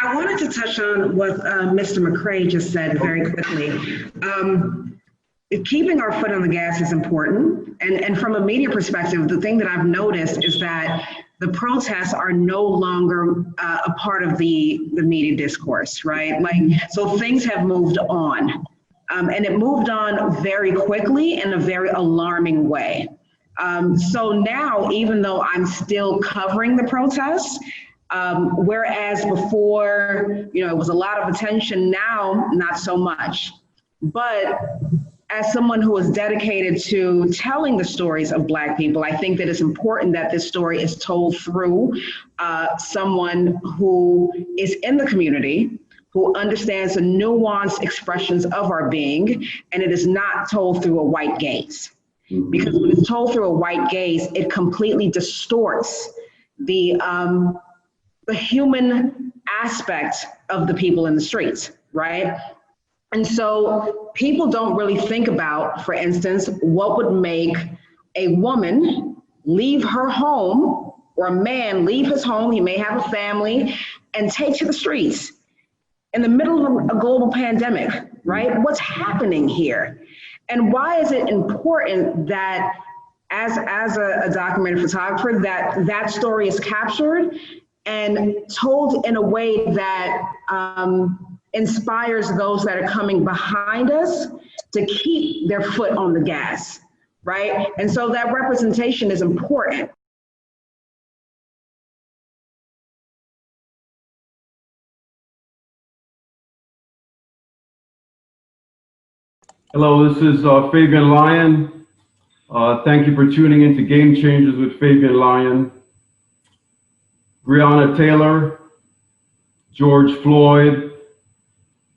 I wanted to touch on what Mr. McCray just said very quickly. Keeping our foot on the gas is important. And from a media perspective, the thing that I've noticed is that the protests are no longer a part of the media discourse, right? Like, so things have moved on. And it moved on very quickly in a very alarming way. So now, even though I'm still covering the protests, whereas before, it was a lot of attention, now not so much. But as someone who is dedicated to telling the stories of Black people, I think that it's important that this story is told through someone who is in the community, who understands the nuanced expressions of our being, and it is not told through a white gaze. Because when it's told through a white gaze, it completely distorts the human aspect of the people in the streets, right? And so people don't really think about, for instance, what would make a woman leave her home, or a man leave his home, he may have a family, and take to the streets in the middle of a global pandemic, right? What's happening here? And why is it important that as a documentary photographer, that story is captured and told in a way that inspires those that are coming behind us to keep their foot on the gas, right? And so that representation is important. Hello, this is Fabian Lyon. Thank you for tuning into Game Changers with Fabian Lyon. Breonna Taylor, George Floyd,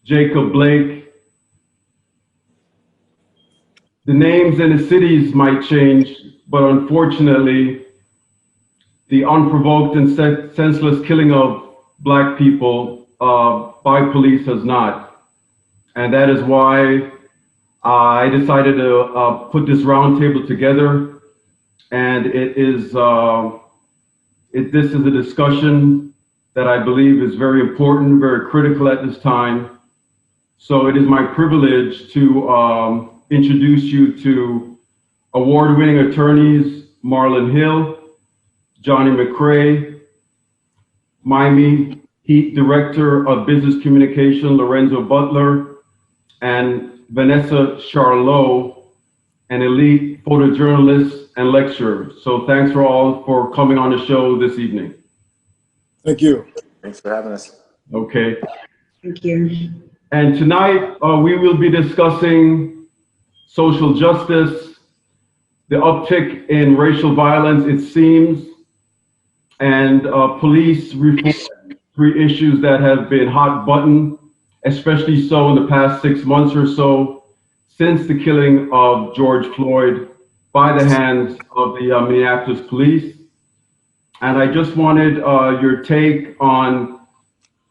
Jacob Blake. The names and the cities might change, but unfortunately, the unprovoked and senseless killing of Black people by police has not. And that is why I decided to put this roundtable together. And it is, this is a discussion that I believe is very important, very critical at this time. So it is my privilege to introduce you to award-winning attorneys, Marlon Hill, Johnny McCray, Miami Heat Director of Business Communication, Lorenzo Butler, and Vanessa Charlot, an elite photojournalist and lecturer. So thanks for coming on the show this evening. Thank you. Thanks for having us. Okay. Thank you. And tonight we will be discussing social justice, the uptick in racial violence, it seems, and police reform, three issues that have been hot button, especially so in the past 6 months or so, since the killing of George Floyd by the hands of the Minneapolis police. And I just wanted your take on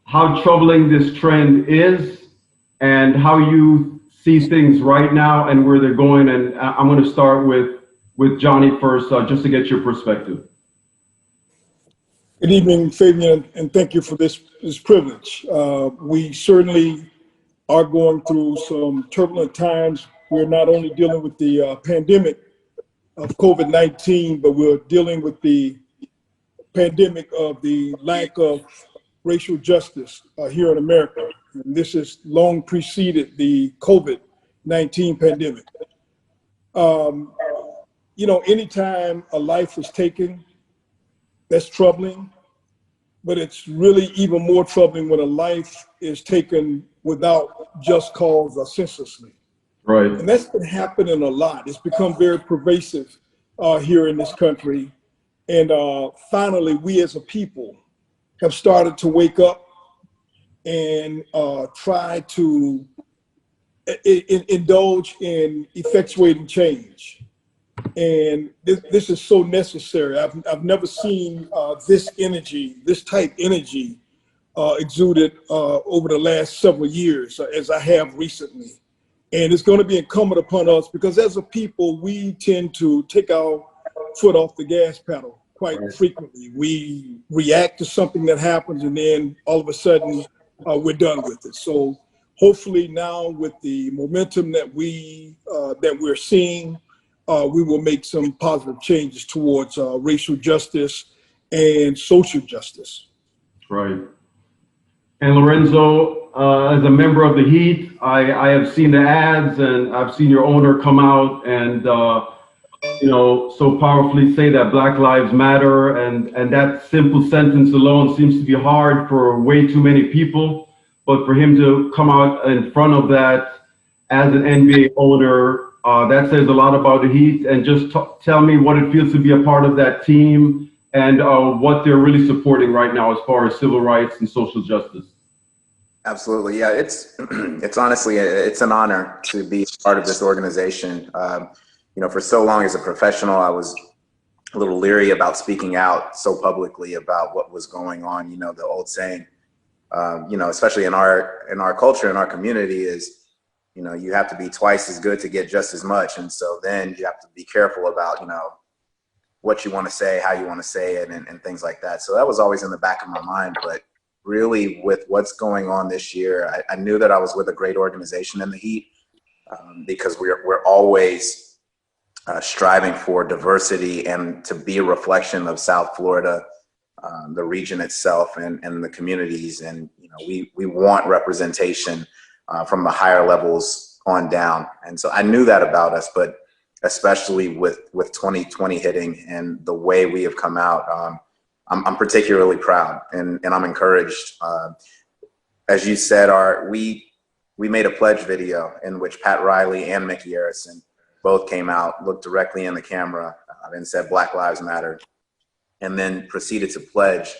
how troubling this trend is and how you see things right now and where they're going. And I'm going to start with Johnny first, just to get your perspective. Good evening, Fabian, and thank you for this privilege. We certainly are going through some turbulent times. We're not only dealing with the pandemic of COVID-19, but we're dealing with the pandemic of the lack of racial justice here in America. And this has long preceded the COVID-19 pandemic. You know, anytime a life is taken, that's troubling, but it's really even more troubling when a life is taken without just cause or senselessly. Right. And that's been happening a lot. It's become very pervasive here in this country. And finally, we as a people have started to wake up and try to indulge in effectuating change. And this is so necessary. I've never seen this energy, this type energy exuded over the last several years as I have recently. And it's going to be incumbent upon us because as a people, we tend to take our foot off the gas pedal quite frequently. We react to something that happens, and then all of a sudden we're done with it. So hopefully now, with the momentum that we're seeing, we will make some positive changes towards racial justice and social justice. Right. And Lorenzo, as a member of the Heat, I have seen the ads, and I've seen your owner come out and so powerfully say that Black Lives Matter, and that simple sentence alone seems to be hard for way too many people. But for him to come out in front of that as an NBA owner, that says a lot about the Heat. And just tell me what it feels to be a part of that team, and what they're really supporting right now as far as civil rights and social justice. Absolutely, yeah. It's honestly it's an honor to be part of this organization. For so long as a professional, I was a little leery about speaking out so publicly about what was going on. The old saying, especially in our culture, in our community, is you have to be twice as good to get just as much. And so then you have to be careful about what you want to say, how you want to say it, and things like that. So that was always in the back of my mind. But really, with what's going on this year, I knew that I was with a great organization in the Heat, because we're always striving for diversity and to be a reflection of South Florida, the region itself, and the communities. And we want representation from the higher levels on down. And so I knew that about us, but especially with 2020 hitting and the way we have come out, I'm particularly proud, and I'm encouraged. As you said, we made a pledge video in which Pat Riley and Mickey Arison both came out, looked directly in the camera, and said Black Lives Matter, and then proceeded to pledge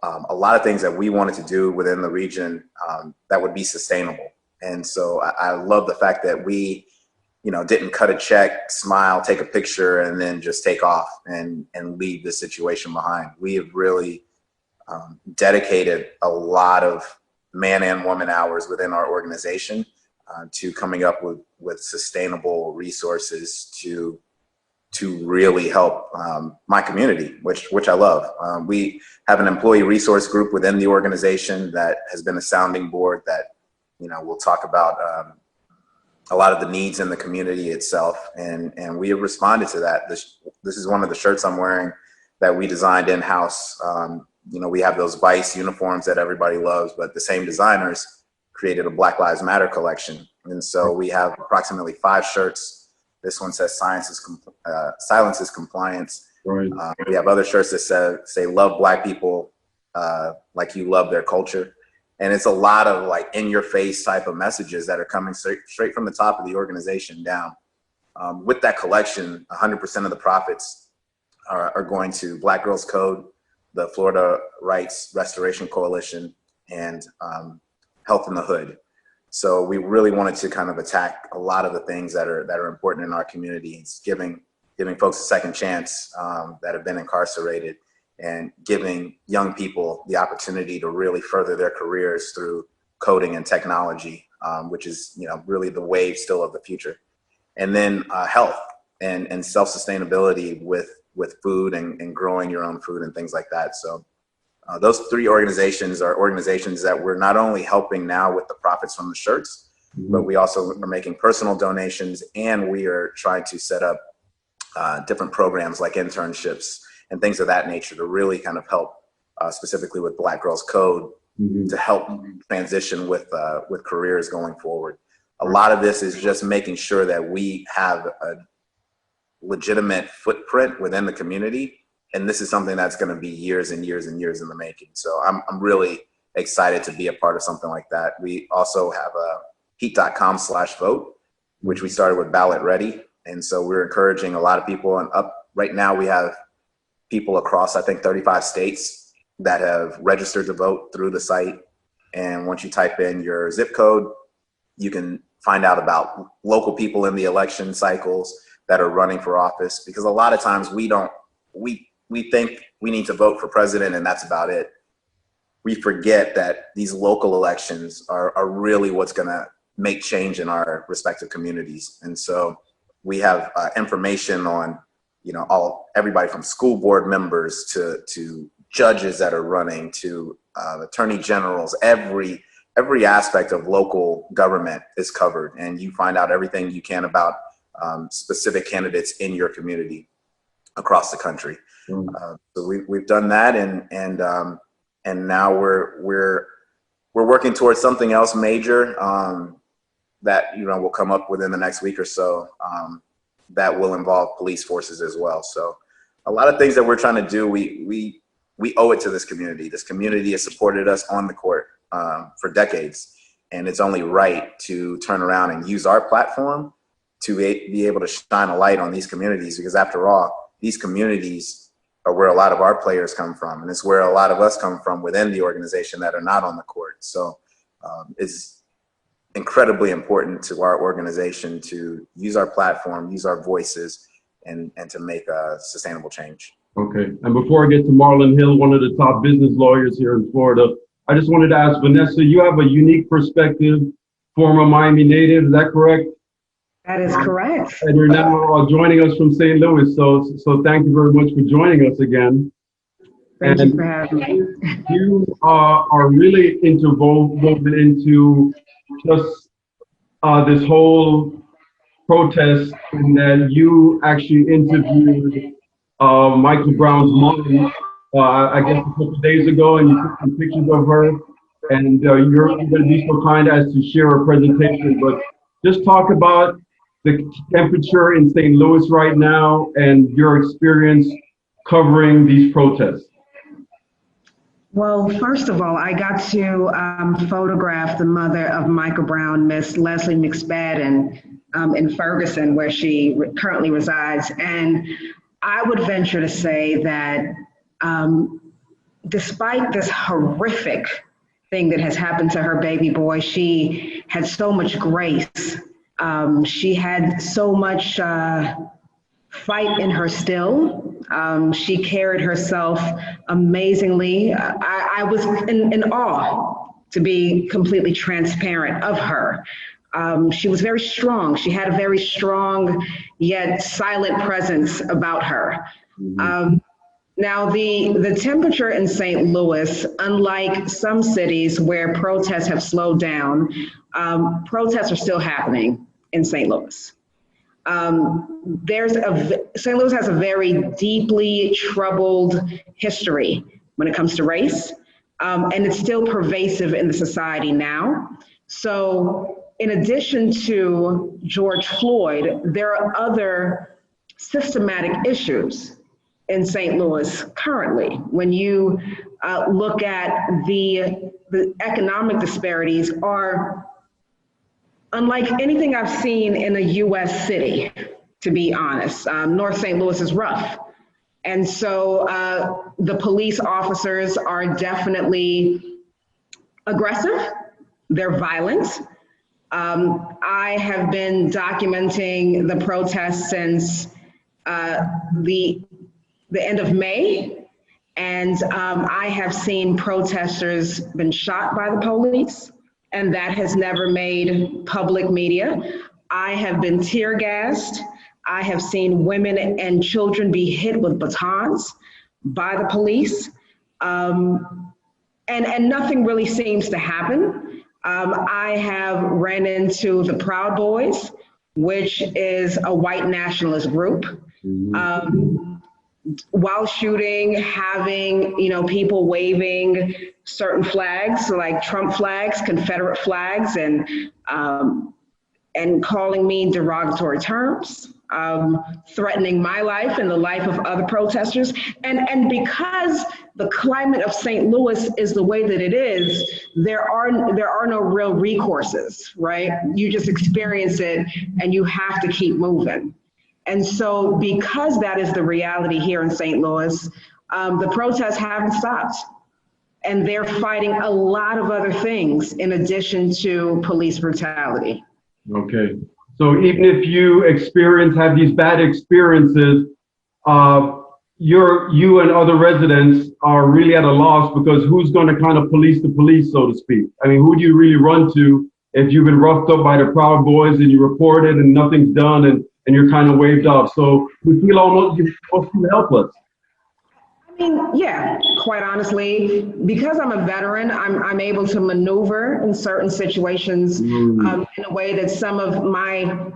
a lot of things that we wanted to do within the region that would be sustainable. And so I love the fact that we didn't cut a check, smile, take a picture, and then just take off and leave this situation behind. We have really dedicated a lot of man and woman hours within our organization to coming up with sustainable resources to really help my community, which I love. We have an employee resource group within the organization that has been a sounding board that we'll talk about a lot of the needs in the community itself, and we have responded to that. This is one of the shirts I'm wearing that we designed in-house. We have those Vice uniforms that everybody loves, but the same designers created a Black Lives Matter collection. And so we have approximately 5 shirts. This one says silence is compliance. Right. We have other shirts that say love Black people like you love their culture. And it's a lot of in your face type of messages that are coming straight from the top of the organization down. With that collection, 100% of the profits are going to Black Girls Code, the Florida Rights Restoration Coalition, and Health in the Hood. So we really wanted to kind of attack a lot of the things that are important in our community. It's giving folks a second chance that have been incarcerated, and giving young people the opportunity to really further their careers through coding and technology, which is really the wave still of the future. And then health and self-sustainability with food and growing your own food and things like that. So those 3 organizations are organizations that we're not only helping now with the profits from the shirts, but we also are making personal donations, and we are trying to set up different programs like internships and things of that nature to really kind of help specifically with Black Girls Code to help transition with careers going forward. A lot of this is just making sure that we have a legitimate footprint within the community. And this is something that's going to be years and years and years in the making. So I'm really excited to be a part of something like that. We also have a heat.com/vote, which we started with Ballot Ready. And so we're encouraging a lot of people, and right now we have people across, I think, 35 states that have registered to vote through the site. And once you type in your zip code, you can find out about local people in the election cycles that are running for office. Because a lot of times we think we need to vote for president and that's about it. We forget that these local elections are really what's going to make change in our respective communities. And so we have information on everybody from school board members to judges that are running to attorney generals. Every aspect of local government is covered, and you find out everything you can about specific candidates in your community across the country. So we've done that, and now we're working towards something else major that will come up within the next week or so, that will involve police forces as well. So a lot of things that we're trying to do, we owe it to this community. This community has supported us on the court for decades, and it's only right to turn around and use our platform to be able to shine a light on these communities, because after all, these communities are where a lot of our players come from, and it's where a lot of us come from within the organization that are not on the court. So it's incredibly important to our organization to use our platform, use our voices, and to make a sustainable change. Okay, and before I get to Marlon Hill, one of the top business lawyers here in Florida, I just wanted to ask Vanessa, you have a unique perspective, former Miami native, is that correct? That is correct. And you're now joining us from St. Louis, so thank you very much for joining us again. Thank you for having me. You are really woven into just this whole protest, in that you actually interviewed Michael Brown's mom, I guess a couple of days ago, and you took some pictures of her, and you're going to be so kind as to share a presentation, but just talk about the temperature in St. Louis right now and your experience covering these protests. Well, first of all, I got to photograph the mother of Michael Brown, Miss Leslie McSpadden, in Ferguson, where she currently resides. And I would venture to say that despite this horrific thing that has happened to her baby boy, she had so much grace. She had so much fight in her still. She carried herself amazingly. I was in awe, to be completely transparent, of her. She was very strong. She had a very strong yet silent presence about her. Now, the temperature in St. Louis, unlike some cities where protests have slowed down, protests are still happening in St. Louis. St. Louis has a very deeply troubled history when it comes to race, and it's still pervasive in the society now. So in addition to George Floyd, there are other systematic issues in St. Louis currently. When you look at the economic disparities are unlike anything I've seen in a US city, to be honest. North St. Louis is rough. And so the police officers are definitely aggressive, they're violent. I have been documenting the protests since the end of May, and I have seen protesters been shot by the police, and that has never made public media. I have been tear gassed. I have seen women and children be hit with batons by the police, and nothing really seems to happen. I have ran into the Proud Boys, which is a white nationalist group. While shooting, having people waving certain flags, so like Trump flags, Confederate flags, and calling me derogatory terms, threatening my life and the life of other protesters. And because the climate of St. Louis is the way that it is, there are no real recourses, right? You just experience it and you have to keep moving. And so because that is the reality here in St. Louis, the protests haven't stopped. And they're fighting a lot of other things in addition to police brutality. Okay. So even if you have these bad experiences, you and other residents are really at a loss, because who's going to kind of police the police, so to speak? I mean, who do you really run to if you've been roughed up by the Proud Boys and you report it and nothing's done, and and you're kind of waved off. So we feel almost you're supposed to be helpless. I mean, yeah, quite honestly, because I'm a veteran, I'm able to maneuver in certain situations in a way that some of my,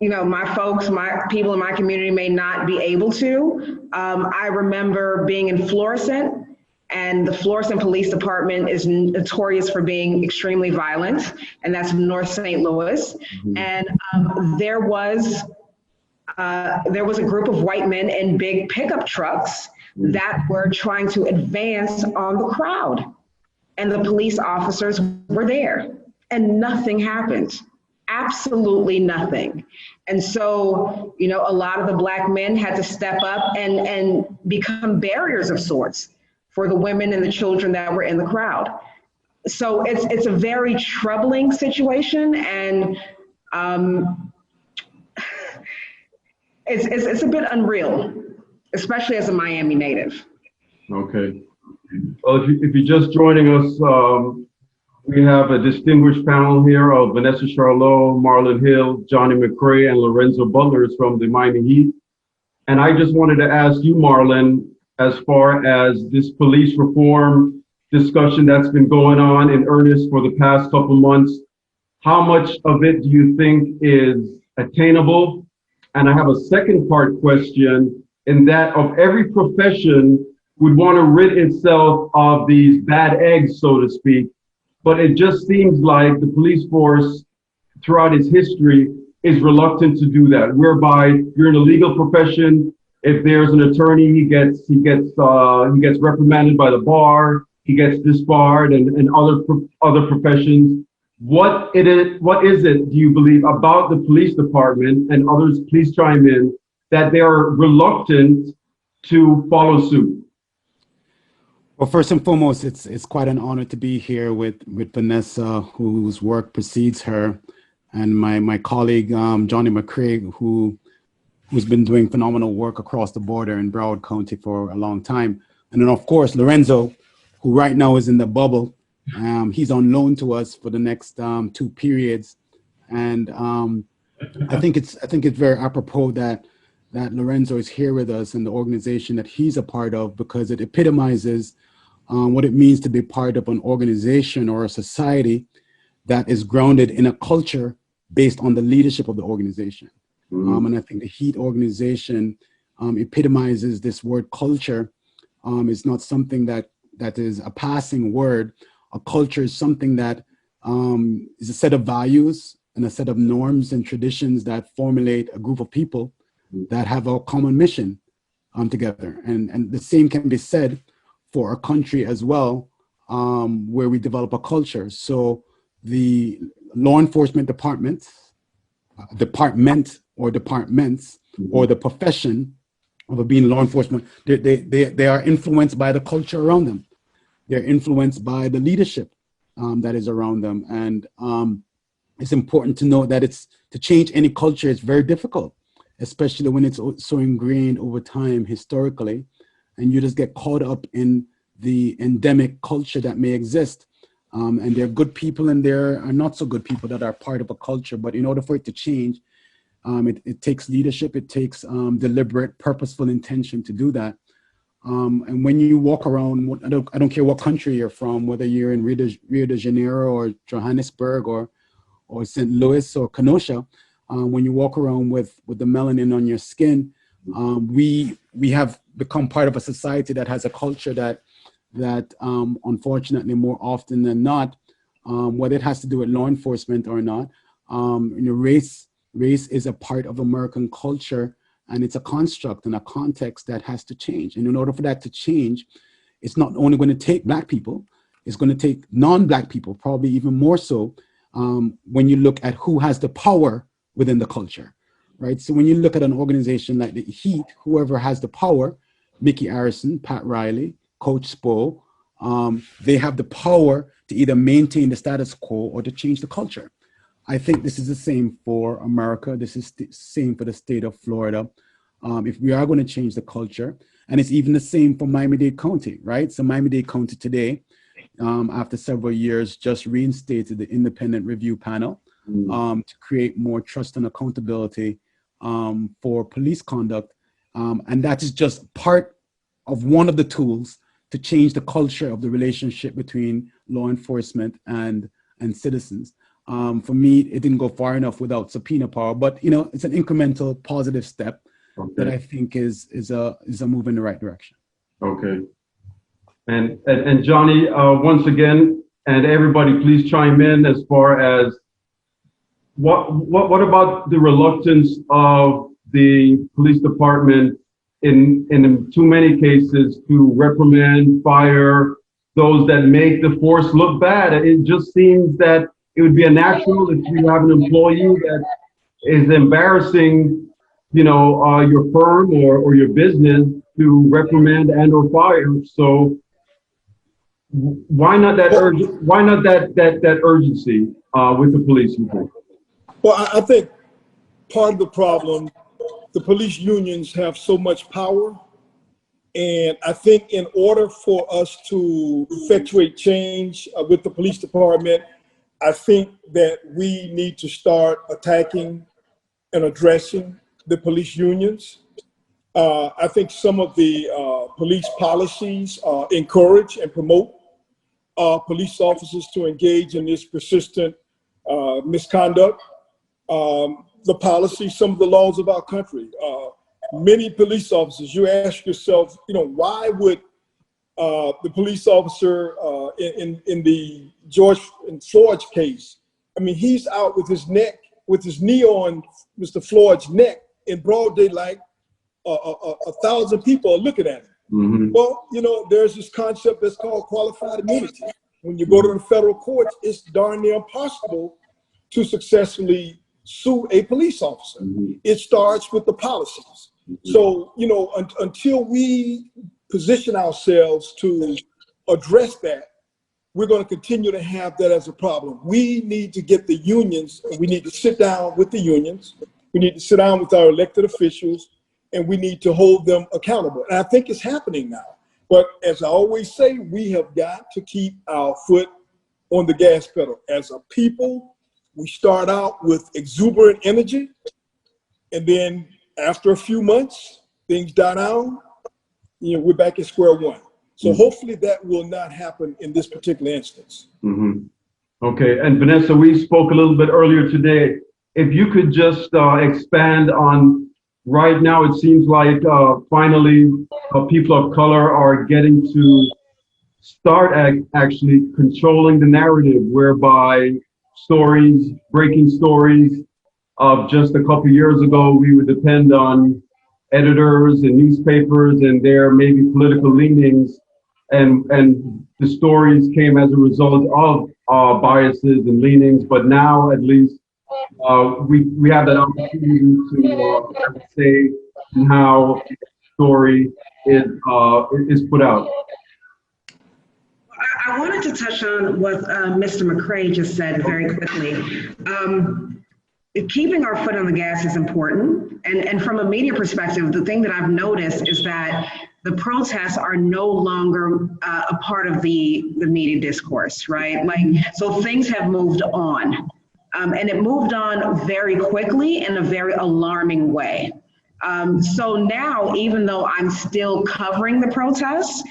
my folks, my people in my community may not be able to. I remember being in Florissant, and the Florissant Police Department is notorious for being extremely violent, and that's North St. Louis. And there was a group of white men in big pickup trucks that were trying to advance on the crowd. And the police officers were there and nothing happened. Absolutely nothing. And so, a lot of the Black men had to step up and become barriers of sorts for the women and the children that were in the crowd. So it's a very troubling situation, and it's a bit unreal, especially as a Miami native. Okay. Well, if you're just joining us, we have a distinguished panel here of Vanessa Charlot, Marlon Hill, Johnny McCray, and Lorenzo Butler from the Miami Heat. And I just wanted to ask you, Marlon, as far as this police reform discussion that's been going on in earnest for the past couple months, how much of it do you think is attainable? And I have a second part question, in that of every profession would want to rid itself of these bad eggs, so to speak. But it just seems like the police force throughout its history is reluctant to do that, whereby you're in a legal profession. If there's an attorney, he gets reprimanded by the bar, he gets disbarred, and other professions. What is it, do you believe, about the police department, and others, please chime in, that they are reluctant to follow suit? Well, first and foremost, it's quite an honor to be here with Vanessa, whose work precedes her, and my colleague, Johnny McCray, who's been doing phenomenal work across the border in Broward County for a long time. And then, of course, Lorenzo, who right now is in the bubble. He's on loan to us for the next 2 periods. And I think it's very apropos that Lorenzo is here with us and the organization that he's a part of, because it epitomizes what it means to be part of an organization or a society that is grounded in a culture based on the leadership of the organization. And I think the HEAT organization epitomizes this word culture. It's not something that is a passing word. A culture is something that is a set of values and a set of norms and traditions that formulate a group of people that have a common mission together. And the same can be said for a country as well, where we develop a culture. So the law enforcement departments, or departments, or the profession of being law enforcement, they are influenced by the culture around them. They're influenced by the leadership that is around them. And it's important to know that to change any culture is very difficult, especially when it's so ingrained over time historically, and you just get caught up in the endemic culture that may exist. And there are good people and there are not so good people that are part of a culture. But in order for it to change, it takes leadership, it takes deliberate, purposeful intention to do that. And when you walk around, I don't care what country you're from, whether you're in Rio de Janeiro or Johannesburg or St. Louis or Kenosha, when you walk around with the melanin on your skin, we have become part of a society that has a culture that unfortunately, more often than not, whether it has to do with law enforcement or not, race is a part of American culture, and it's a construct and a context that has to change. And in order for that to change, it's not only going to take Black people, it's going to take non-Black people, probably even more so, when you look at who has the power within the culture, right? So when you look at an organization like the HEAT, whoever has the power, Mickey Arison, Pat Riley, Coach Spo, they have the power to either maintain the status quo or to change the culture. I think this is the same for America. This is the same for the state of Florida. If we are going to change the culture, and it's even the same for Miami-Dade County, right? So Miami-Dade County today, after several years, just reinstated the independent review panel to create more trust and accountability for police conduct. And that is just part of one of the tools to change the culture of the relationship between law enforcement and citizens. For me, it didn't go far enough without subpoena power, but it's an incremental positive step that I think is a move in the right direction. Okay. And Johnny, once again, and everybody, please chime in as far as what about the reluctance of the police department in too many cases to reprimand, fire those that make the force look bad? It just seems that it would be a natural if you have an employee that is embarrassing, your firm or your business, to reprimand and or fire. So why not that urgency with the police, you think? Well, I think part of the problem, the police unions have so much power. And I think in order for us to effectuate change with the police department, I think that we need to start attacking and addressing the police unions. I think some of the police policies encourage and promote police officers to engage in this persistent misconduct. The policy, some of the laws of our country. Many police officers, you ask yourself, why would the police officer in the George and Floyd's case, he's out with his knee on Mr. Floyd's neck in broad daylight, 1,000 people are looking at him. Mm-hmm. Well, there's this concept that's called qualified immunity. When you go to the federal courts, it's darn near impossible to successfully sue a police officer. Mm-hmm. It starts with the policies. Mm-hmm. So, until we position ourselves to address that, we're going to continue to have that as a problem. We need to get the unions, and we need to sit down with the unions. We need to sit down with our elected officials, and we need to hold them accountable. And I think it's happening now. But as I always say, we have got to keep our foot on the gas pedal. As a people, we start out with exuberant energy, and then after a few months, things die down, we're back at square one. So hopefully that will not happen in this particular instance. Mm-hmm. Okay, and Vanessa, we spoke a little bit earlier today. If you could just expand on, right now it seems like finally people of color are getting to start actually controlling the narrative, whereby breaking stories of just a couple years ago, we would depend on editors and newspapers and their maybe political leanings, and the stories came as a result of biases and leanings. But now at least we have that opportunity to say how the story is put out. I wanted to touch on what Mr. McCray just said very quickly. Keeping our foot on the gas is important. And from a media perspective, the thing that I've noticed is that the protests are no longer a part of the media discourse, right? So things have moved on. And it moved on very quickly in a very alarming way. So now, even though I'm still covering the protests,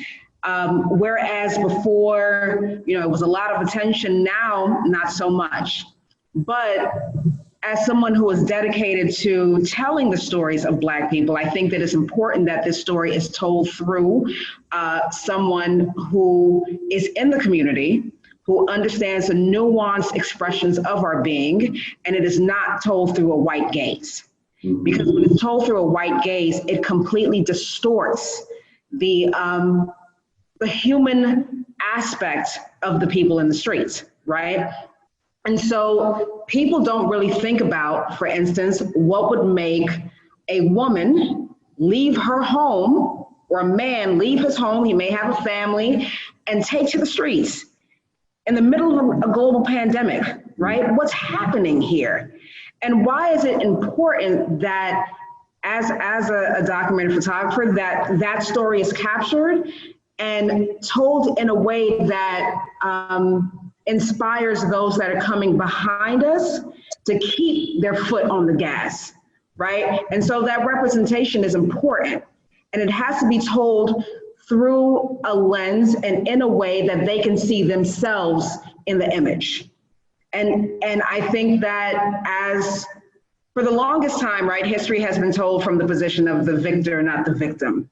whereas before, it was a lot of attention, now not so much. But as someone who is dedicated to telling the stories of Black people, I think that it's important that this story is told through someone who is in the community, who understands the nuanced expressions of our being, and it is not told through a white gaze. Because when it's told through a white gaze, it completely distorts the human aspect of the people in the streets, right? And so people don't really think about, for instance, what would make a woman leave her home, or a man leave his home, he may have a family, and take to the streets in the middle of a global pandemic, right? What's happening here? And why is it important that as a documentary photographer, that story is captured and told in a way that inspires those that are coming behind us to keep their foot on the gas, right? And so that representation is important, and it has to be told through a lens and in a way that they can see themselves in the image. And I think that as for the longest time, right, history has been told from the position of the victor, not the victim.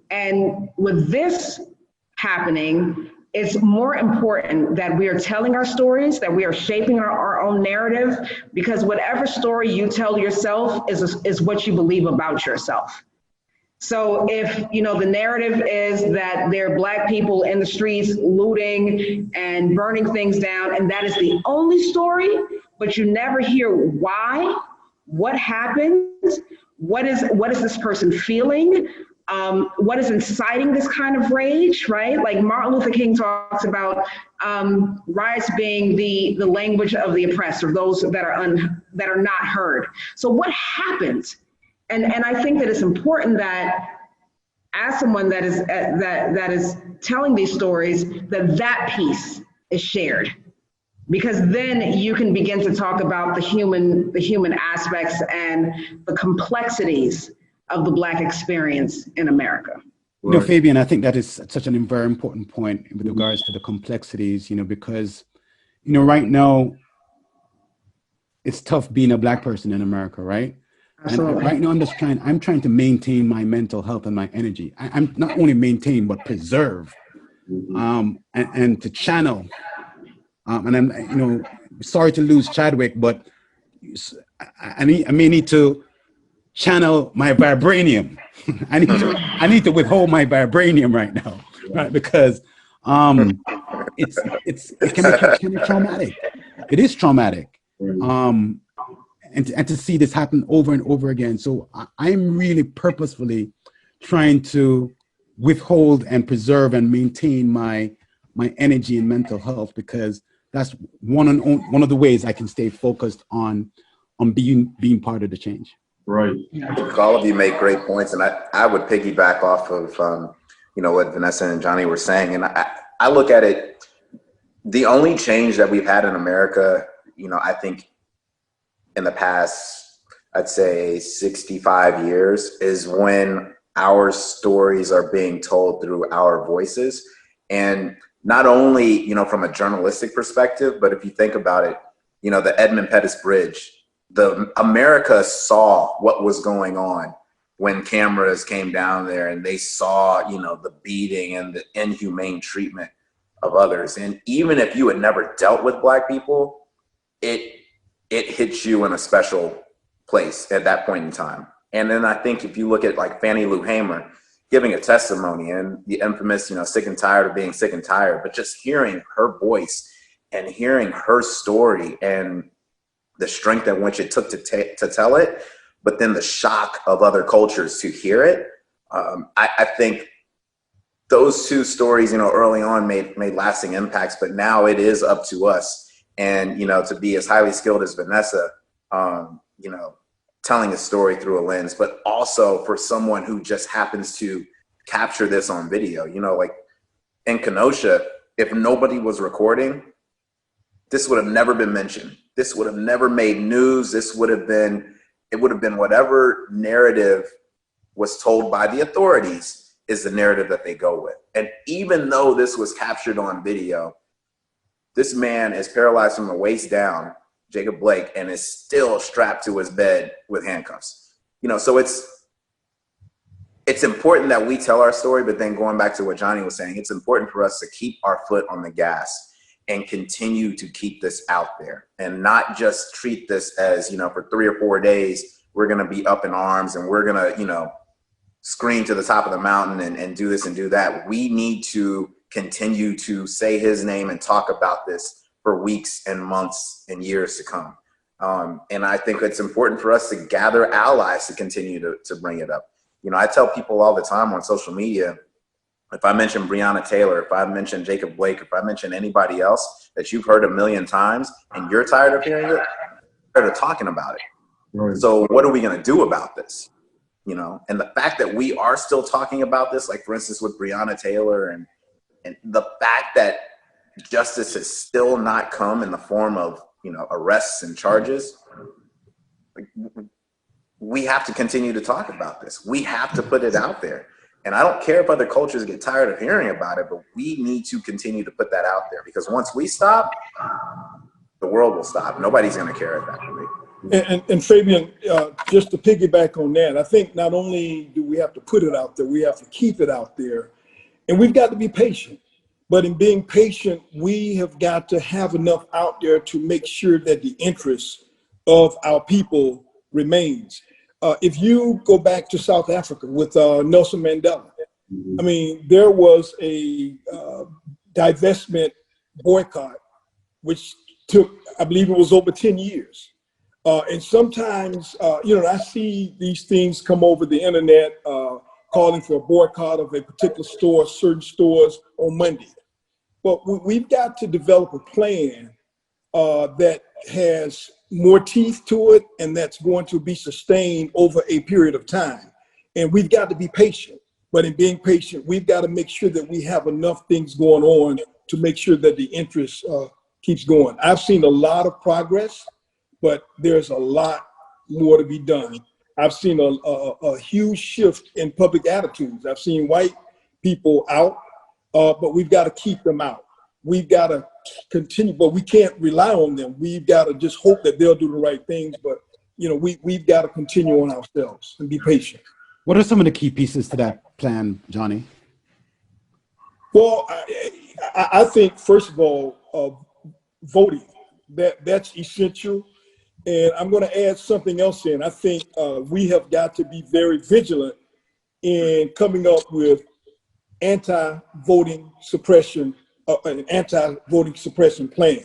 And with this happening, it's more important that we are telling our stories, that we are shaping our own narrative, because whatever story you tell yourself is what you believe about yourself. So if, you know, the narrative is that there are Black people in the streets looting and burning things down, and that is the only story, but you never hear why, what happened, what is this person feeling, what is inciting this kind of rage, right? Like Martin Luther King talks about riots being the language of the oppressed, or those that are not heard. So what happened? And I think that it's important that as someone that is telling these stories, that piece is shared, because then you can begin to talk about the human aspects and the complexities of the Black experience in America. You know, Fabian, I think that is such a very important point with regards to the complexities, you know, because, you know, right now it's tough being a Black person in America, right? Absolutely. And right now I'm trying to maintain my mental health and my energy. I'm not only maintain, but preserve, and to channel. And I'm, you know, sorry to lose Chadwick, but I may need to channel my vibranium. I need to withhold my vibranium right now, right? Because it can be traumatic. It is traumatic. And to see this happen over and over again. So I'm really purposefully trying to withhold and preserve and maintain my energy and mental health, because that's one of the ways I can stay focused on being part of the change. Right. I think all of you make great points, and I would piggyback off of you know, what Vanessa and Johnny were saying, and I look at it. The only change that we've had in America, you know, I think in the past, I'd say 65 years, is when our stories are being told through our voices. And not only, you know, from a journalistic perspective, but if you think about it, you know, the Edmund Pettus Bridge, America saw what was going on when cameras came down there, and they saw, you know, the beating and the inhumane treatment of others. And even if you had never dealt with Black people, it hits you in a special place at that point in time. And then I think if you look at like Fannie Lou Hamer giving a testimony, and the infamous, you know, sick and tired of being sick and tired, but just hearing her voice and hearing her story and the strength in which it took to tell it, but then the shock of other cultures to hear it. I think those two stories, you know, early on made lasting impacts, but now it is up to us. And, you know, to be as highly skilled as Vanessa, you know, telling a story through a lens, but also for someone who just happens to capture this on video, you know, like in Kenosha, if nobody was recording, this would have never been mentioned. This would have never made news. It would have been whatever narrative was told by the authorities is the narrative that they go with. And even though this was captured on video, this man is paralyzed from the waist down, Jacob Blake, and is still strapped to his bed with handcuffs. You know, so it's important that we tell our story, but then going back to what Johnny was saying, it's important for us to keep our foot on the gas and continue to keep this out there, and not just treat this as, you know, for 3 or 4 days, we're gonna be up in arms and we're gonna, you know, scream to the top of the mountain and do this and do that. We need to continue to say his name and talk about this for weeks and months and years to come. And I think it's important for us to gather allies to continue to bring it up. You know, I tell people all the time on social media, if I mention Breonna Taylor, if I mention Jacob Blake, if I mention anybody else that you've heard a million times and you're tired of hearing it, tired of talking about it. Right. So what are we going to do about this? You know, and the fact that we are still talking about this, like for instance with Breonna Taylor, and the fact that justice has still not come in the form of, you know, arrests and charges, like, we have to continue to talk about this. We have to put it out there. And I don't care if other cultures get tired of hearing about it, but we need to continue to put that out there, because once we stop, the world will stop. Nobody's going to care at that point. And Fabian, just to piggyback on that, I think not only do we have to put it out there, we have to keep it out there. And we've got to be patient. But in being patient, we have got to have enough out there to make sure that the interests of our people remains. If you go back to South Africa with Nelson Mandela, I mean, there was a divestment boycott, which took, I believe it was over 10 years. And sometimes, I see these things come over the internet calling for a boycott of a particular store, certain stores on Monday. But we've got to develop a plan that has more teeth to it and that's going to be sustained over a period of time. And we've got to be patient. But in being patient, we've got to make sure that we have enough things going on to make sure that the interest keeps going. I've seen a lot of progress, but there's a lot more to be done. I've seen a huge shift in public attitudes. I've seen white people out, but we've got to keep them out. We've got to continue, but we can't rely on them. We've got to just hope that they'll do the right things. But, we've got to continue on ourselves and be patient. What are some of the key pieces to that plan, Johnny? Well, I think, first of all, voting, that's essential. And I'm going to add something else in. I think we have got to be very vigilant in coming up with anti-voting suppression, an anti-voting suppression plan.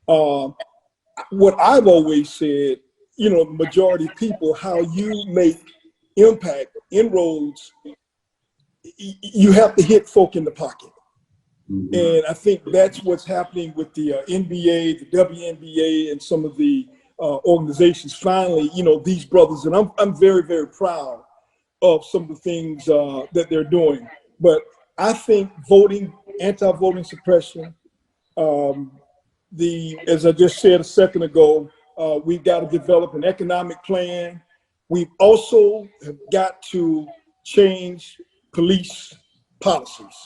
What I've always said, the majority of people, how you make impact, inroads, you have to hit folk in the pocket. Mm-hmm. And I think that's what's happening with the NBA, the WNBA, and some of the organizations. Finally, these brothers, and I'm very, very proud of some of the things that they're doing. But I think voting, anti-voting suppression, as I just said a second ago, we've got to develop an economic plan. We've also have got to change police policies.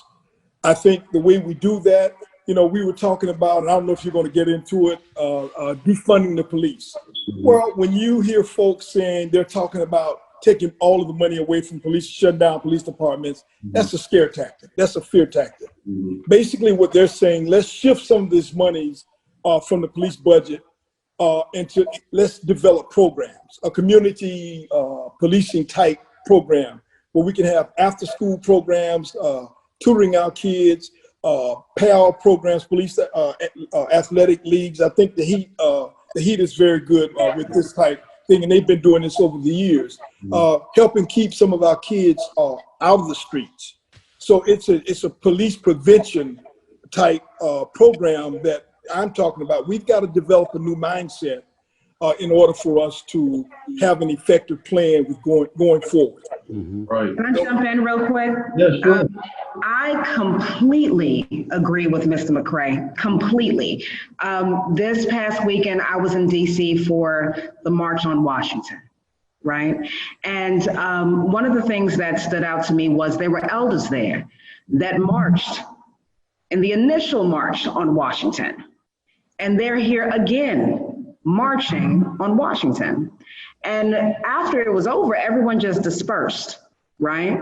I think the way we do that, we were talking about, and I don't know if you're going to get into it, defunding the police. Well, when you hear folks saying they're talking about taking all of the money away from police, shutting down police departments, that's a scare tactic. That's a fear tactic. Basically, what they're saying, let's shift some of these monies from the police budget into, let's develop programs, a community policing type program where we can have after school programs, tutoring our kids, PAL programs, police athletic leagues. I think the Heat is very good with this type thing, and they've been doing this over the years, helping keep some of our kids out of the streets. So it's a police prevention type program that I'm talking about. We've got to develop a new mindset in order for us to have an effective plan with going forward. Mm-hmm. Right. Can I jump in real quick? Yeah, sure. I completely agree with Mr. McCray, completely. This past weekend, I was in DC for the March on Washington, right? And one of the things that stood out to me was there were elders there that marched in the initial March on Washington. And they're here again, marching on Washington. And after it was over, everyone just dispersed, right?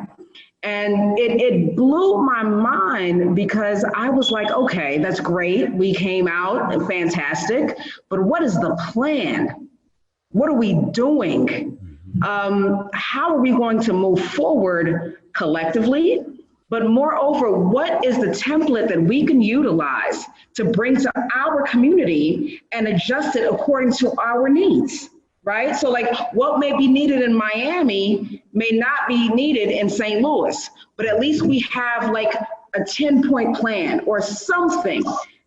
And it blew my mind because I was like, okay, that's great. We came out, fantastic. But what is the plan? What are we doing? How are we going to move forward collectively? But moreover, what is the template that we can utilize to bring to our community and adjust it according to our needs, right? So like what may be needed in Miami may not be needed in St. Louis, but at least we have like a 10-point plan or something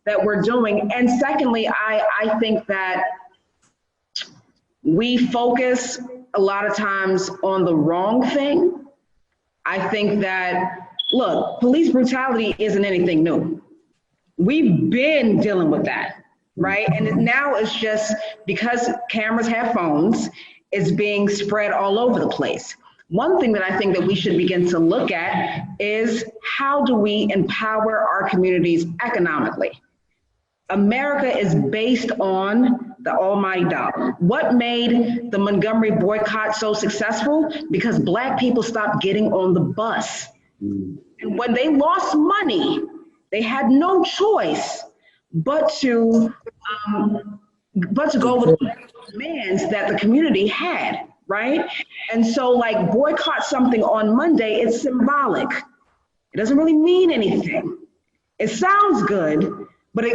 that we're doing. And secondly, I think that we focus a lot of times on the wrong thing. I think that, look, police brutality isn't anything new. We've been dealing with that, right? And now it's just because cameras have phones is being spread all over the place. One thing that I think that we should begin to look at is how do we empower our communities economically? America is based on the almighty dollar. What made the Montgomery boycott so successful? Because Black people stopped getting on the bus. And when they lost money, they had no choice but to go with the demands that the community had, right? And so like boycott something on Monday, it's symbolic. It doesn't really mean anything. It sounds good, but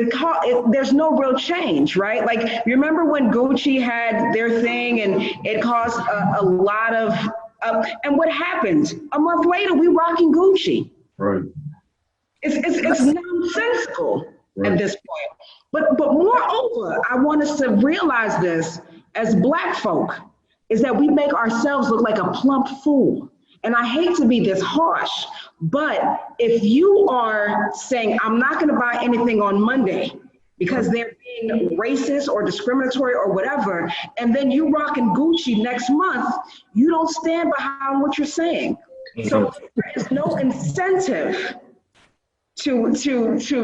there's no real change, right? Like, you remember when Gucci had their thing and it caused a lot of, and what happened? A month later, we rocking Gucci. Right. It's nonsensical at this point. But moreover, I want us to realize this as Black folk, is that we make ourselves look like a plump fool. And I hate to be this harsh, but if you are saying, I'm not gonna buy anything on Monday because they're being racist or discriminatory or whatever, and then you rocking Gucci next month, you don't stand behind what you're saying. So there is no incentive to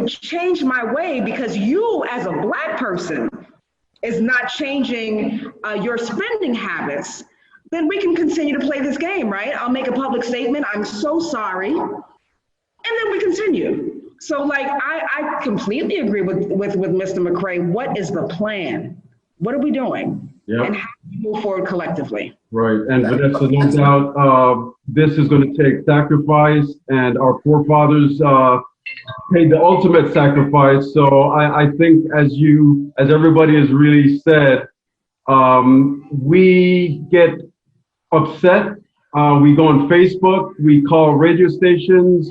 change my way because you as a Black person is not changing your spending habits. Then we can continue to play this game, right? I'll make a public statement, I'm so sorry, and then we continue. So like, I completely agree with Mr. McCray. What is the plan? What are we doing? Yep. And how do we move forward collectively? Right, and Vanessa, no doubt, this is going to take sacrifice, and our forefathers paid the ultimate sacrifice. So I think as everybody has really said, we get upset, we go on Facebook, we call radio stations,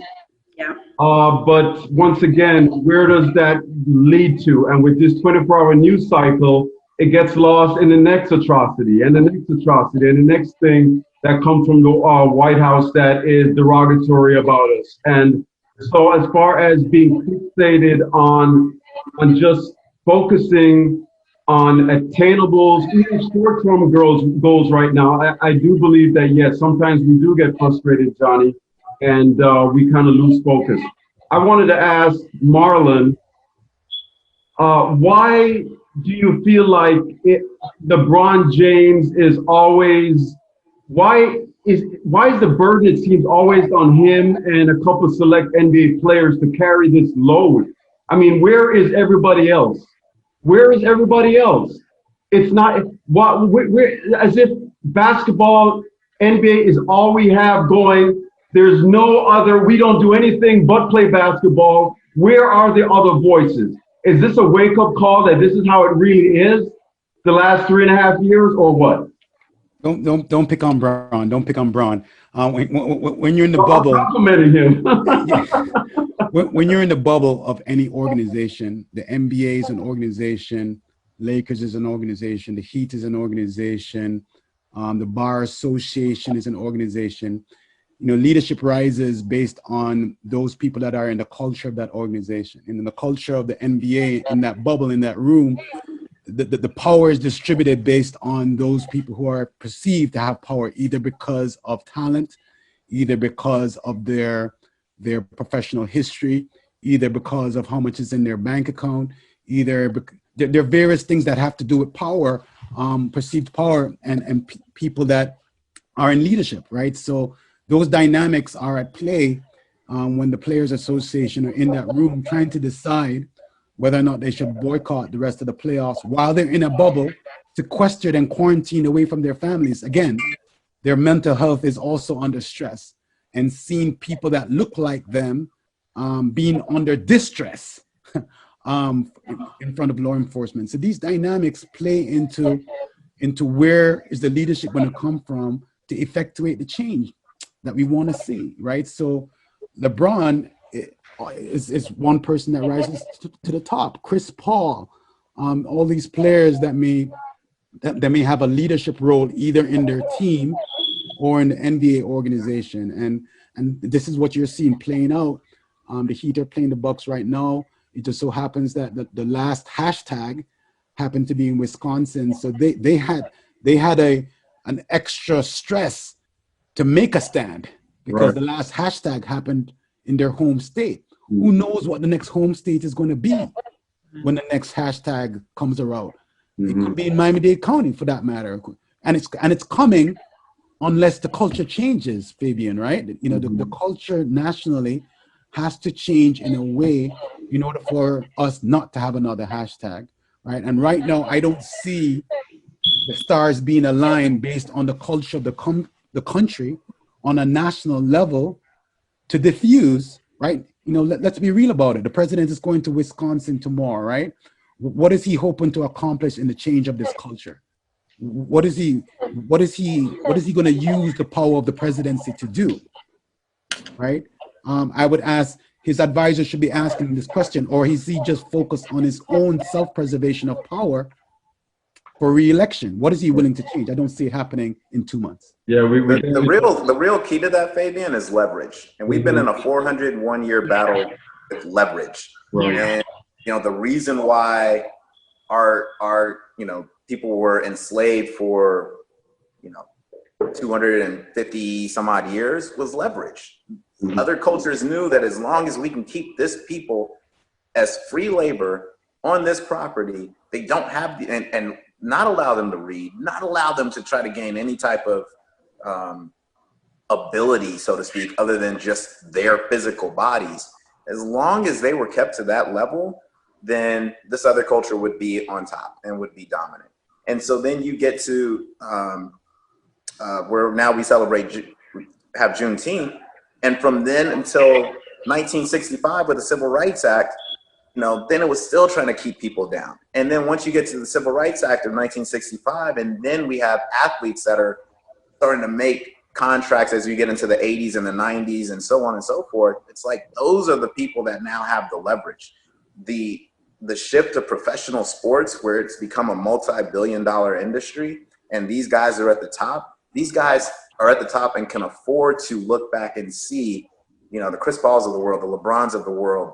but once again, where does that lead to? And with this 24-hour news cycle, it gets lost in the next atrocity and the next atrocity and the next thing that comes from the White House that is derogatory about us. And so as far as being fixated on just focusing on attainables, even short-term goals right now, I do believe that, yes, sometimes we do get frustrated, Johnny, and we kind of lose focus. I wanted to ask Marlon, why do you feel like LeBron James is always, why is the burden, it seems, always on him and a couple of select NBA players to carry this load? I mean, where is everybody else? Where is everybody else? It's not, we're, as if basketball, NBA is all we have going. There's no other, we don't do anything but play basketball. Where are the other voices? Is this a wake-up call that this is how it really is the last 3.5 years, or what? Don't pick on Braun. Don't pick on Braun. When you're in the bubble, I'm complimenting him. when you're in the bubble of any organization, the NBA is an organization, Lakers is an organization, the Heat is an organization, the Bar Association is an organization. You know, leadership rises based on those people that are in the culture of that organization. And in the culture of the NBA, in that bubble, in that room, the power is distributed based on those people who are perceived to have power, either because of talent, either because of their professional history, either because of how much is in their bank account, there are various things that have to do with power, perceived power, and people that are in leadership, right? So those dynamics are at play when the Players Association are in that room trying to decide whether or not they should boycott the rest of the playoffs while they're in a bubble, sequestered and quarantined away from their families. Again, their mental health is also under stress, and seeing people that look like them being under distress in front of law enforcement. So these dynamics play into where is the leadership going to come from to effectuate the change that we want to see, right? So LeBron is one person that rises to the top. Chris Paul, all these players that may have a leadership role either in their team or in the NBA organization, and this is what you're seeing playing out. The Heat are playing the Bucks right now. It just so happens that the last hashtag happened to be in Wisconsin, so they had an extra stress to make a stand because the last hashtag happened in their home state. Who knows what the next home state is going to be when the next hashtag comes around? It could be in Miami-Dade County for that matter. And it's coming unless the culture changes, Fabian, right? You know, the culture nationally has to change in a way in order for us not to have another hashtag, right? And right now, I don't see the stars being aligned based on the culture of the country on a national level to diffuse, right? You know, let's be real about it. The president is going to Wisconsin tomorrow, right? What is he hoping to accomplish in the change of this culture? What is he going to use the power of the presidency to do, right? I would ask his advisor should be asking this question, or is he just focused on his own self-preservation of power for re-election? What is he willing to change? I don't see it happening in 2 months. Yeah, the real key to that, Fabian, is leverage. And we've been in a 401-year battle with leverage. Right. And you know, the reason why our you know, people were enslaved for, you know, 250 some odd years was leverage. Other cultures knew that as long as we can keep this people as free labor on this property, they don't have the, and not allow them to read, not allow them to try to gain any type of ability, so to speak, other than just their physical bodies. As long as they were kept to that level, then this other culture would be on top and would be dominant. And so then you get to where now we have Juneteenth. And from then until 1965 with the Civil Rights Act, you know, then it was still trying to keep people down. And then once you get to the Civil Rights Act of 1965, and then we have athletes that are starting to make contracts as you get into the 80s and the 90s and so on and so forth. It's like those are the people that now have the leverage. The shift to professional sports, where it's become a multi-billion-dollar industry, and these guys are at the top. These guys are at the top and can afford to look back and see, you know, the Chris Pauls of the world, the LeBrons of the world,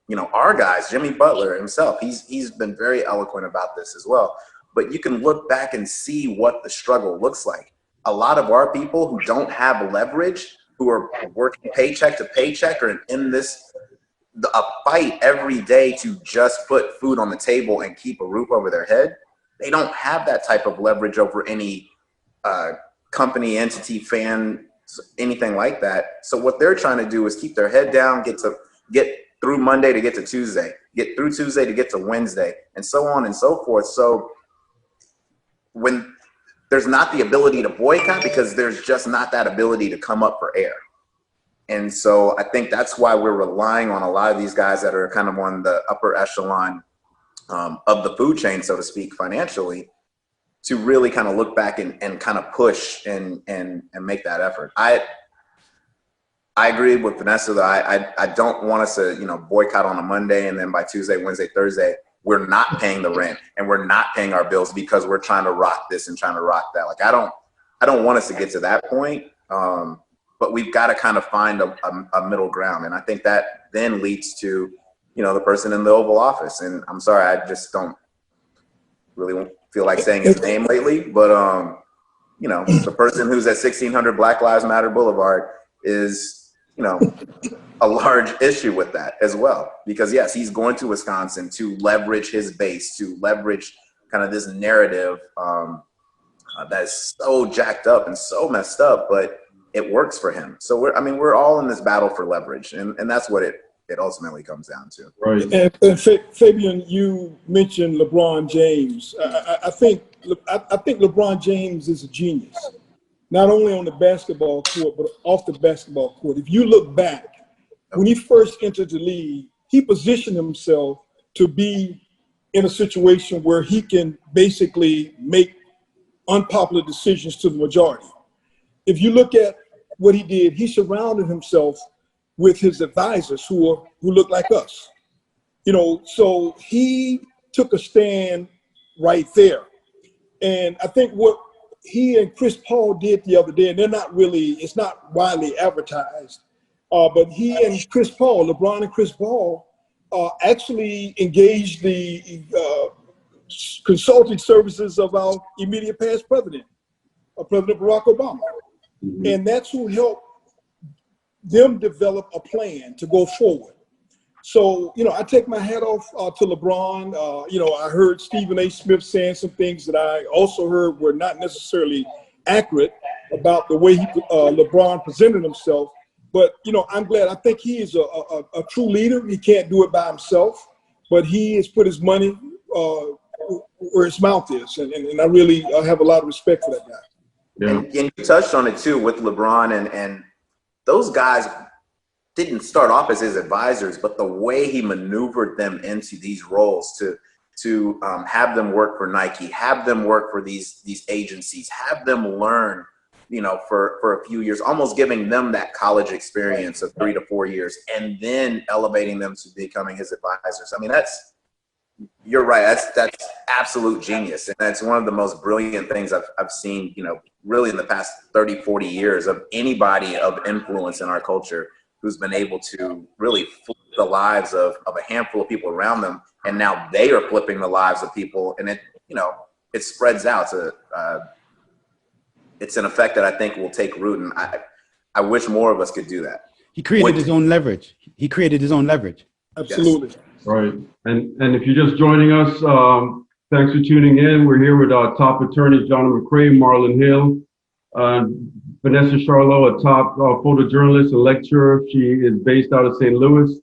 you know, our guys, Jimmy Butler himself, he's been very eloquent about this as well. But you can look back and see what the struggle looks like. A lot of our people who don't have leverage, who are working paycheck to paycheck, are in a fight every day to just put food on the table and keep a roof over their head. They don't have that type of leverage over any company, entity, fan, anything like that. So what they're trying to do is keep their head down, get through Monday to get to Tuesday, get through Tuesday to get to Wednesday, and so on and so forth. So when there's not the ability to boycott, because there's just not that ability to come up for air. And so I think that's why we're relying on a lot of these guys that are kind of on the upper echelon of the food chain, so to speak, financially, to really kind of look back and kind of push and make that effort. I agree with Vanessa that I don't want us to, you know, boycott on a Monday and then by Tuesday, Wednesday, Thursday, we're not paying the rent and we're not paying our bills because we're trying to rock this and trying to rock that. Like I don't want us to get to that point. But we've got to kind of find a middle ground. And I think that then leads to, you know, the person in the Oval Office. And I'm sorry, I just don't really feel like saying his name lately, but you know, the person who's at 1600 Black Lives Matter Boulevard is, you know, a large issue with that as well. Because yes, he's going to Wisconsin to leverage his base, to leverage kind of this narrative that's so jacked up and so messed up, but it works for him. So we're all in this battle for leverage, and that's what it ultimately comes down to. Right. And Fabian, you mentioned LeBron James. I think LeBron James is a genius, not only on the basketball court, but off the basketball court. If you look back, when he first entered the league, he positioned himself to be in a situation where he can basically make unpopular decisions to the majority. If you look at what he did, he surrounded himself with his advisors who look like us. You know, so he took a stand right there. And I think what he and Chris Paul did the other day, and it's not widely advertised, but he and Chris Paul, LeBron and Chris Paul, actually engaged the consulting services of our immediate past president, President Barack Obama. And that's who helped them develop a plan to go forward. So, I take my hat off to LeBron. I heard Stephen A. Smith saying some things that I also heard were not necessarily accurate about the way LeBron presented himself. But, I'm glad. I think he is a true leader. He can't do it by himself, but he has put his money where his mouth is. And I really have a lot of respect for that guy. Yeah. And you touched on it too with LeBron, and those guys didn't start off as his advisors, but the way he maneuvered them into these roles to have them work for Nike, have them work for these agencies, have them learn, for a few years, almost giving them that college experience of 3 to 4 years, and then elevating them to becoming his advisors. I mean, you're right. That's absolute genius. And that's one of the most brilliant things I've seen, really in the past 30, 40 years of anybody of influence in our culture who's been able to really flip the lives of a handful of people around them. And now they are flipping the lives of people. And it spreads out to, it's an effect that I think will take root. And I wish more of us could do that. He created his own leverage. Absolutely. Yes. Right. And if you're just joining us, thanks for tuning in. We're here with our top attorneys, McCray and Marlon Hill. Vanessa Charlot, a top photojournalist and lecturer. She is based out of St. Louis.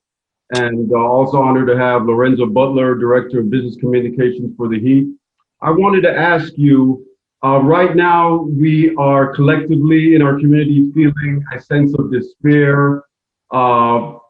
And also honored to have Lorenzo Butler, Director of Business Communications for the Heat. I wanted to ask you, right now we are collectively in our community feeling a sense of despair, of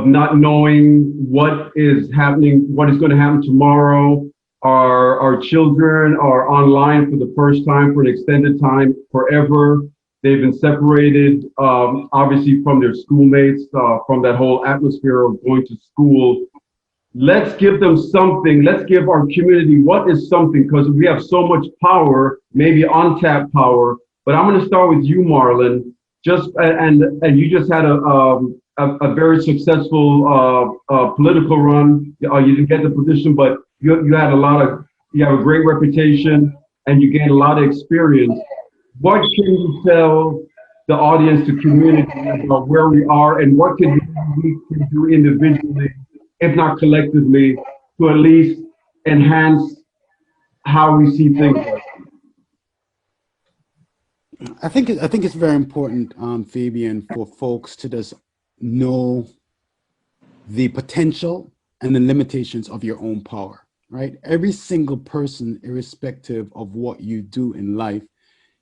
not knowing what is happening, what is going to happen tomorrow. Our children are online for the first time for an extended time, forever. They've been separated, obviously, from their schoolmates, from that whole atmosphere of going to school. Let's give them something. Let's give our community what is something, because we have so much power, maybe untapped power. But I'm going to start with you, Marlon. And you just had a very successful political run. You didn't get the position, but you have a great reputation and you gained a lot of experience. What can you tell the audience, the community, about where we are and what we can do individually, if not collectively, to at least enhance how we see things? I think it's very important, Fabian, for folks to just know the potential and the limitations of your own power, right? Every single person, irrespective of what you do in life,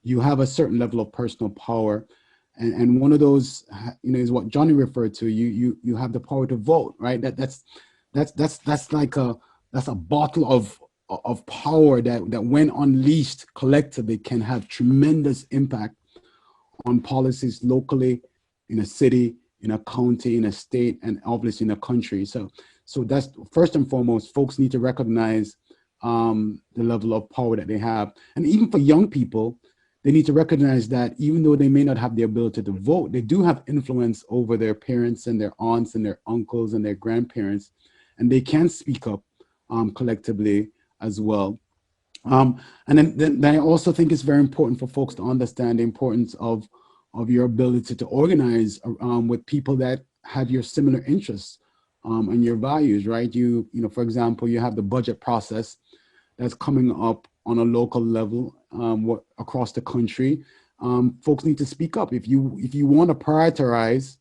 you have a certain level of personal power. And one of those, is what Johnny referred to. You have the power to vote, right? That's like a bottle of power that when unleashed collectively can have tremendous impact on policies locally, in a city, in a county, in a state, and obviously in a country. So that's first and foremost, folks need to recognize the level of power that they have. And even for young people, they need to recognize that even though they may not have the ability to vote, they do have influence over their parents and their aunts and their uncles and their grandparents, and they can speak up collectively as well. And then I also think it's very important for folks to understand the importance of your ability to organize with people that have your similar interests and your values, right? For example, you have the budget process that's coming up on a local level across the country. Folks need to speak up. If you want to prioritize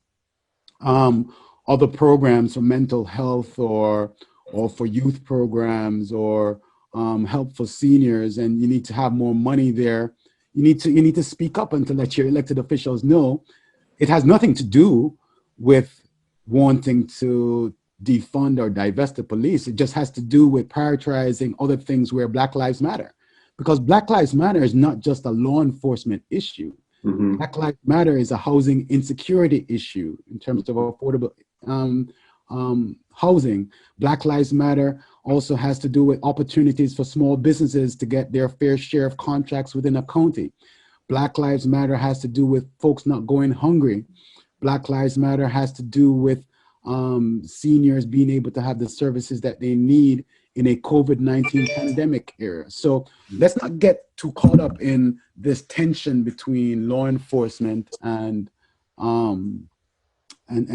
other programs for mental health or for youth programs or help for seniors, and you need to have more money there, you need to speak up and to let your elected officials know. It has nothing to do with wanting to defund or divest the police. It just has to do with prioritizing other things where Black Lives Matter. Because Black Lives Matter is not just a law enforcement issue. Mm-hmm. Black Lives Matter is a housing insecurity issue in terms of affordable housing. Black Lives Matter also has to do with opportunities for small businesses to get their fair share of contracts within a county. Black Lives Matter has to do with folks not going hungry. Black Lives Matter has to do with seniors being able to have the services that they need in a COVID-19 pandemic era. So let's not get too caught up in this tension between law enforcement and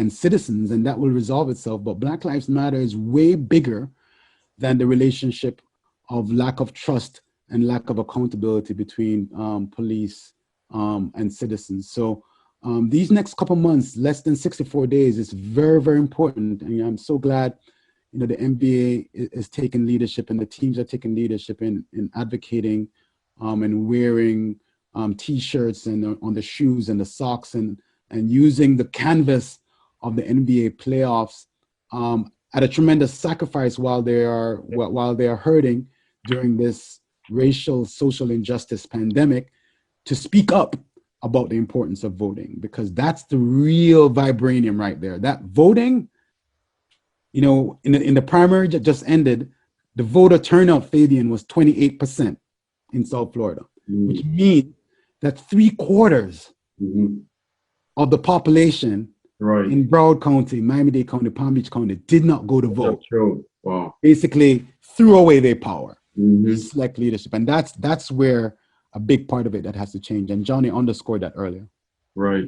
citizens, and that will resolve itself. But Black Lives Matter is way bigger than the relationship of lack of trust and lack of accountability between police and citizens. So these next couple months, less than 64 days, is very, very important. And I'm so glad, the NBA is taking leadership and the teams are taking leadership in advocating and wearing T-shirts and on the shoes and the socks and using the canvas of the NBA playoffs at a tremendous sacrifice while they are hurting during this racial social injustice pandemic, to speak up about the importance of voting, because that's the real vibranium right there. That voting, in the primary that just ended, the voter turnout, Fabian, was 28% in South Florida, which means that 3/4 of the population in Broward County, Miami-Dade County, Palm Beach County did not go to vote. That's true. Wow. Basically threw away their power. Select leadership. And that's where a big part of it that has to change. And Johnny underscored that earlier. Right.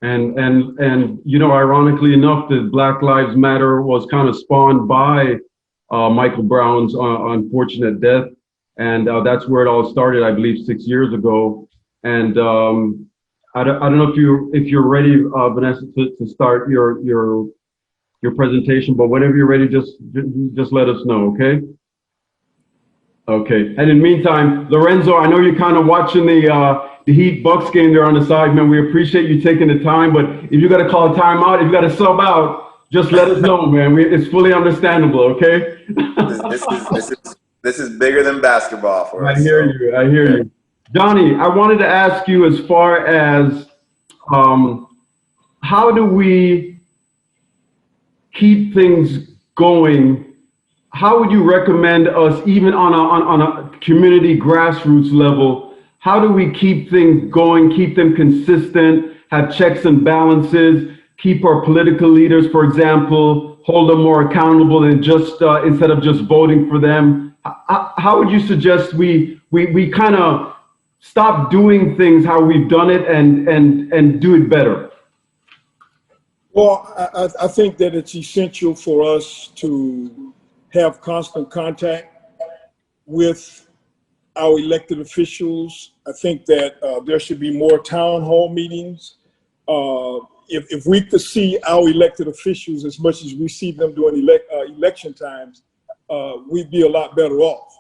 And ironically enough, the Black Lives Matter was kind of spawned by Michael Brown's unfortunate death. And that's where it all started, I believe, 6 years ago. And I don't know if you're ready, Vanessa, to start your presentation, but whenever you're ready, just let us know, okay? Okay. And in the meantime, Lorenzo, I know you're kind of watching the Heat Bucks game there on the side, man. We appreciate you taking the time, but if you got to call a timeout, if you got to sub out, just let us know, man. It's fully understandable, okay? This is bigger than basketball for us. I hear you. Johnny, I wanted to ask you, as far as how do we keep things going? How would you recommend us, even on a community grassroots level, how do we keep things going, keep them consistent, have checks and balances, keep our political leaders, for example, hold them more accountable than just instead of just voting for them? How would you suggest we kind of stop doing things how we've done it and do it better? Well, I think that it's essential for us to have constant contact with our elected officials. I think that there should be more town hall meetings. If we could see our elected officials as much as we see them during election times, we'd be a lot better off.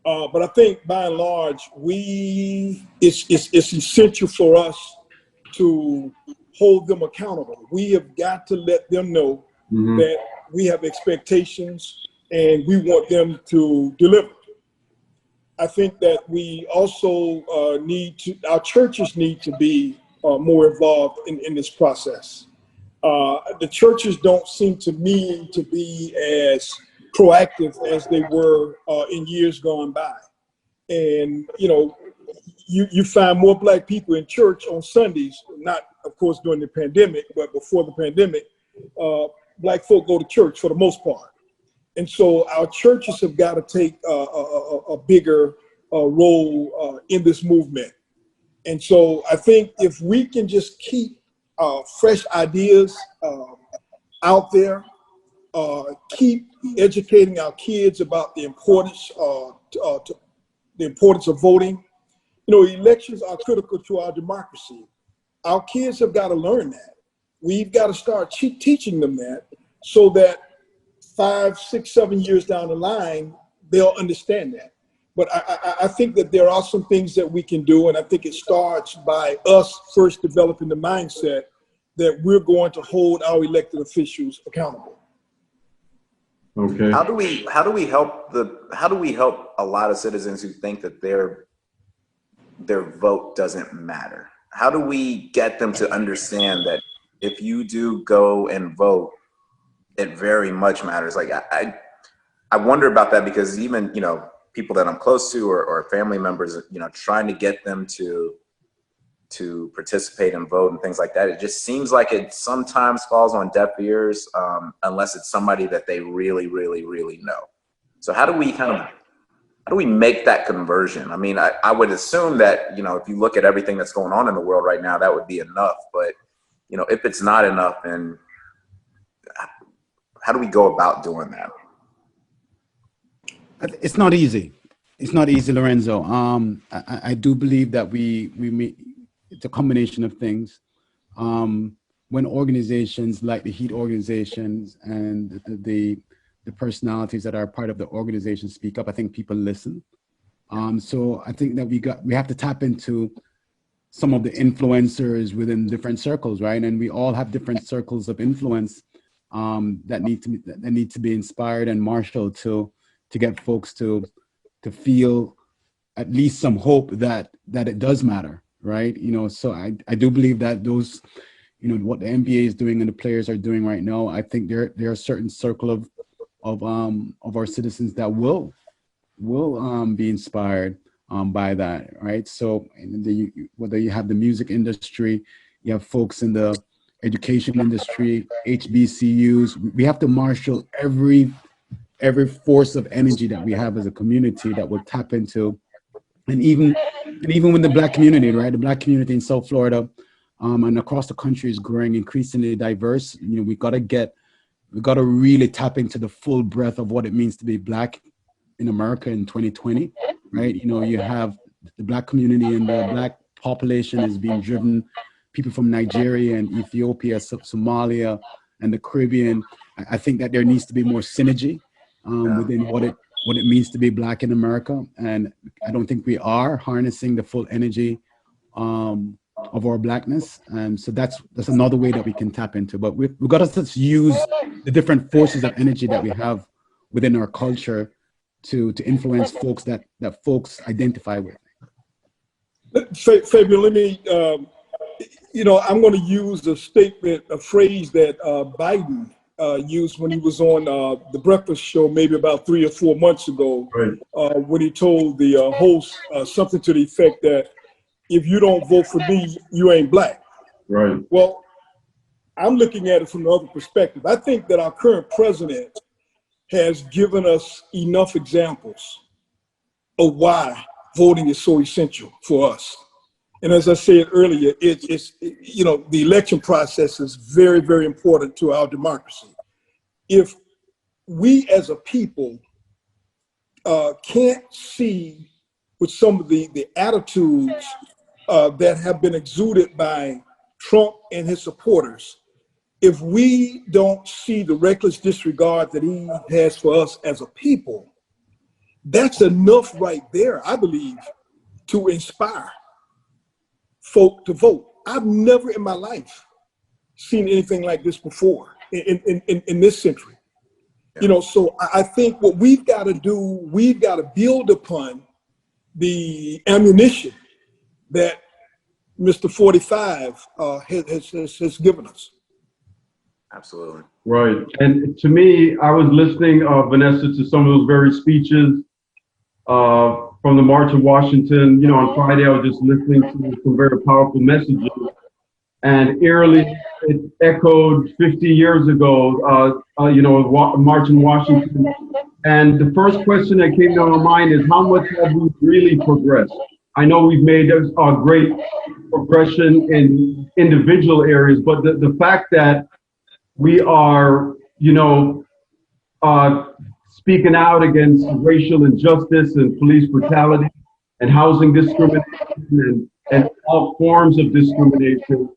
But I think by and large, it's essential for us to hold them accountable. We have got to let them know that we have expectations and we want them to deliver. I think that we also our churches need to be more involved in this process. The churches don't seem to me to be as proactive as they were in years gone by. And, you find more Black people in church on Sundays, not, of course, during the pandemic, but before the pandemic, Black folk go to church for the most part. And so our churches have got to take a bigger role in this movement. And so I think if we can just keep fresh ideas out there, keep educating our kids about the importance of voting. Elections are critical to our democracy. Our kids have got to learn that. We've got to start teaching them that, so that 5, 6, 7 years down the line, they'll understand that. But I think that there are some things that we can do, and I think it starts by us first developing the mindset that we're going to hold our elected officials accountable. Okay. How do we help a lot of citizens who think that their vote doesn't matter? How do we get them to understand that if you do go and vote, it very much matters? Like I wonder about that, because even people that I'm close to or family members, trying to get them to participate and vote and things like that, it just seems like it sometimes falls on deaf ears, unless it's somebody that they really, really, really know. So how do we make that conversion? I mean, I would assume that, you know, if you look at everything that's going on in the world right now, that would be enough. But, you know, if it's not enough, then how do we go about doing that? It's not easy. It's not easy, Lorenzo. I do believe that we it's a combination of things. When organizations like the Heat organizations and the personalities that are part of the organization speak up, I think people listen. So I think that we have to tap into some of the influencers within different circles, right? And we all have different circles of influence that need to be inspired and marshaled to get folks to feel at least some hope that it does matter, right? You know, so I do believe that those, you know, what the NBA is doing and the players are doing right now, I think there are a certain circle of our citizens that will be inspired by that, right? So whether you have the music industry, you have folks in the education industry, HBCUs, we have to marshal every force of energy that we have as a community that will tap into, and even with the Black community, right? The Black community in South Florida and across the country is growing increasingly diverse. You know, we got to really tap into the full breadth of what it means to be Black in America in 2020, right? You know, you have the Black community and the Black population is being driven, people from Nigeria and Ethiopia, Somalia, and the Caribbean. I think that there needs to be more synergy within what it means to be Black in America, and I don't think we are harnessing the full energy of our Blackness, and so that's another way that we can tap into. But we've got to just use the different forces of energy that we have within our culture to influence folks that folks identify with. Fabian, let me, you know, I'm going to use a statement, a phrase that Biden used when he was on the Breakfast Show maybe about 3 or 4 months ago, right. When he told the host something to the effect that if you don't vote for me, you ain't Black. Right. Well, I'm looking at it from the other perspective. I think that our current president has given us enough examples of why voting is so essential for us. And as I said earlier, it's you know, the election process is very, very important to our democracy. If we as a people can't see with some of the attitudes that have been exuded by Trump and his supporters, if we don't see the reckless disregard that he has for us as a people, that's enough right there, I believe, to inspire folk to vote. I've never in my life seen anything like this before in this century. You know, so I think what we've got to do, we've got to build upon the ammunition that Mr. 45 has given us. Absolutely. Right. And to me, I was listening, Vanessa, to some of those very speeches from the March of Washington. You know, on Friday, I was just listening to some very powerful messages. And eerily, it echoed 50 years ago, you know, March in Washington. And the first question that came to my mind is, how much have we really progressed? I know we've made a great progression in individual areas, but the fact that we are, you know, speaking out against racial injustice and police brutality and housing discrimination and all forms of discrimination,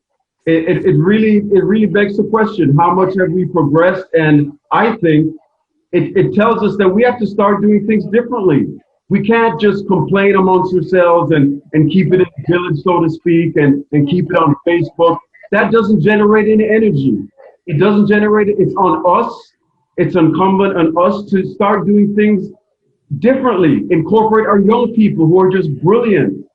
it really begs the question, how much have we progressed? And I think it tells us that we have to start doing things differently. We can't just complain amongst ourselves and keep it in the village, so to speak, and keep it on Facebook. That doesn't generate any energy. It doesn't generate it. It's on us. It's incumbent on us to start doing things differently, incorporate our young people who are just brilliant.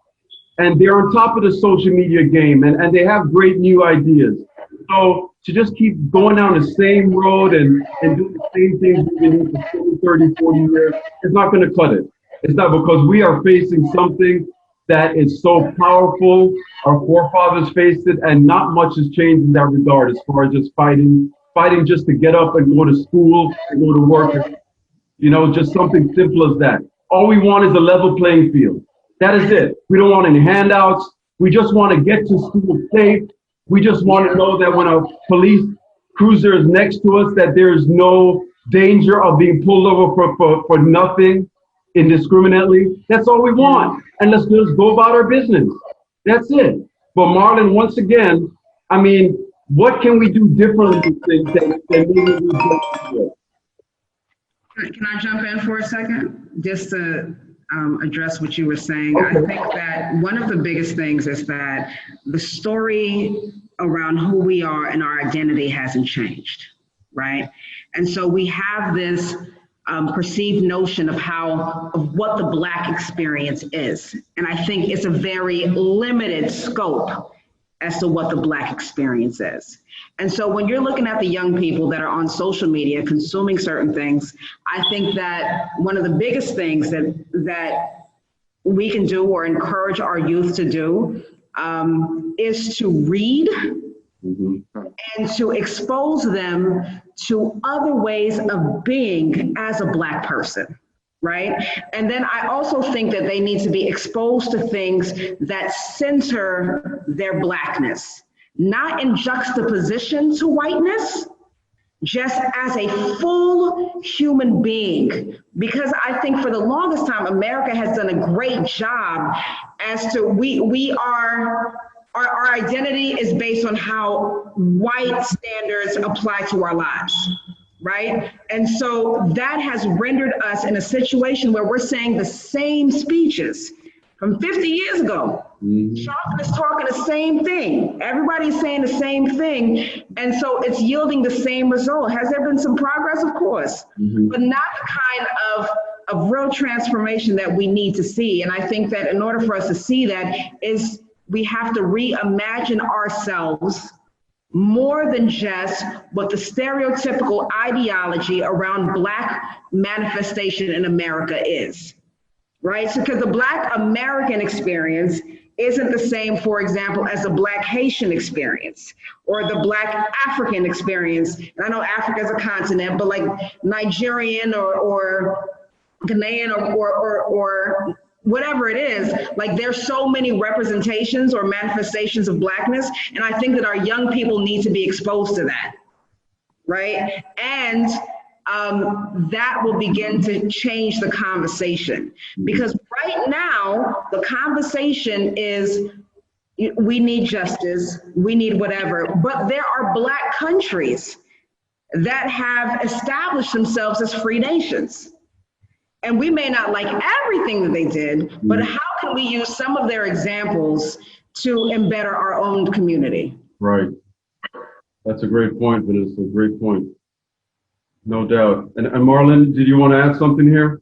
And they're on top of the social media game and they have great new ideas. So to just keep going down the same road and doing the same things we've been doing for 30, 40 years, it's not going to cut it. It's not, because we are facing something that is so powerful. Our forefathers faced it, and not much has changed in that regard as far as just fighting just to get up and go to school and go to work. You know, just something simple as that. All we want is a level playing field. That is it. We don't want any handouts. We just want to get to school safe. We just want to know that when a police cruiser is next to us, that there is no danger of being pulled over for nothing indiscriminately. That's all we want. And let's just go about our business. That's it. But Marlon, once again, I mean, what can we do differently than maybe we did before? Can I jump in for a second? Just to address what you were saying. Okay. I think that one of the biggest things is that the story around who we are and our identity hasn't changed, right? And so we have this perceived notion of what the Black experience is. And I think it's a very limited scope as to what the Black experience is. And so when you're looking at the young people that are on social media consuming certain things, I think that one of the biggest things that we can do or encourage our youth to do is to read and to expose them to other ways of being as a Black person, right? And then I also think that they need to be exposed to things that center their Blackness, not in juxtaposition to whiteness, just as a full human being. Because I think for the longest time, America has done a great job as to our identity is based on how white standards apply to our lives, right? And so that has rendered us in a situation where we're saying the same speeches from 50 years ago. Sharpton is talking the same thing. Everybody's saying the same thing. And so it's yielding the same result. Has there been some progress? Of course, but not the kind of real transformation that we need to see. And I think that in order for us to see that is we have to reimagine ourselves more than just what the stereotypical ideology around Black manifestation in America is, right? So, because the Black American experience isn't the same, for example, as the Black Haitian experience or the Black African experience. And I know Africa is a continent, but like Nigerian or Ghanaian or whatever it is, like there's so many representations or manifestations of Blackness. And I think that our young people need to be exposed to that, right? And that will begin to change the conversation. Because right now, the conversation is, we need justice, we need whatever, but there are Black countries that have established themselves as free nations. And we may not like everything that they did, but how can we use some of their examples to embed our own community? Right. That's a great point, Vanessa. Great point. No doubt. And Marlon, did you want to add something here?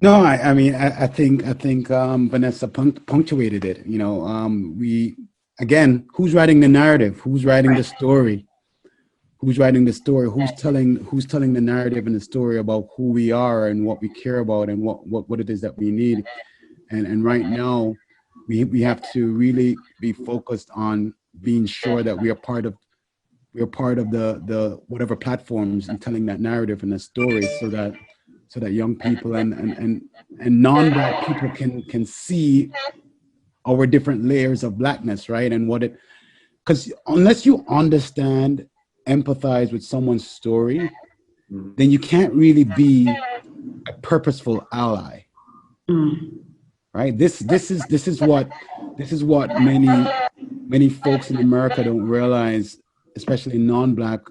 No, I mean, I think Vanessa punctuated it. You know, again, who's writing the narrative? Who's writing the story? Who's writing the story? Who's telling the narrative and the story about who we are and what we care about and what it is that we need? And right now, we have to really be focused on being sure that we are part of the whatever platforms and telling that narrative and the story, so that young people and non-Black people can see our different layers of Blackness, right? And because unless you understand, empathize with someone's story, then you can't really be a purposeful ally, right? This is what many folks in America don't realize, especially non-Black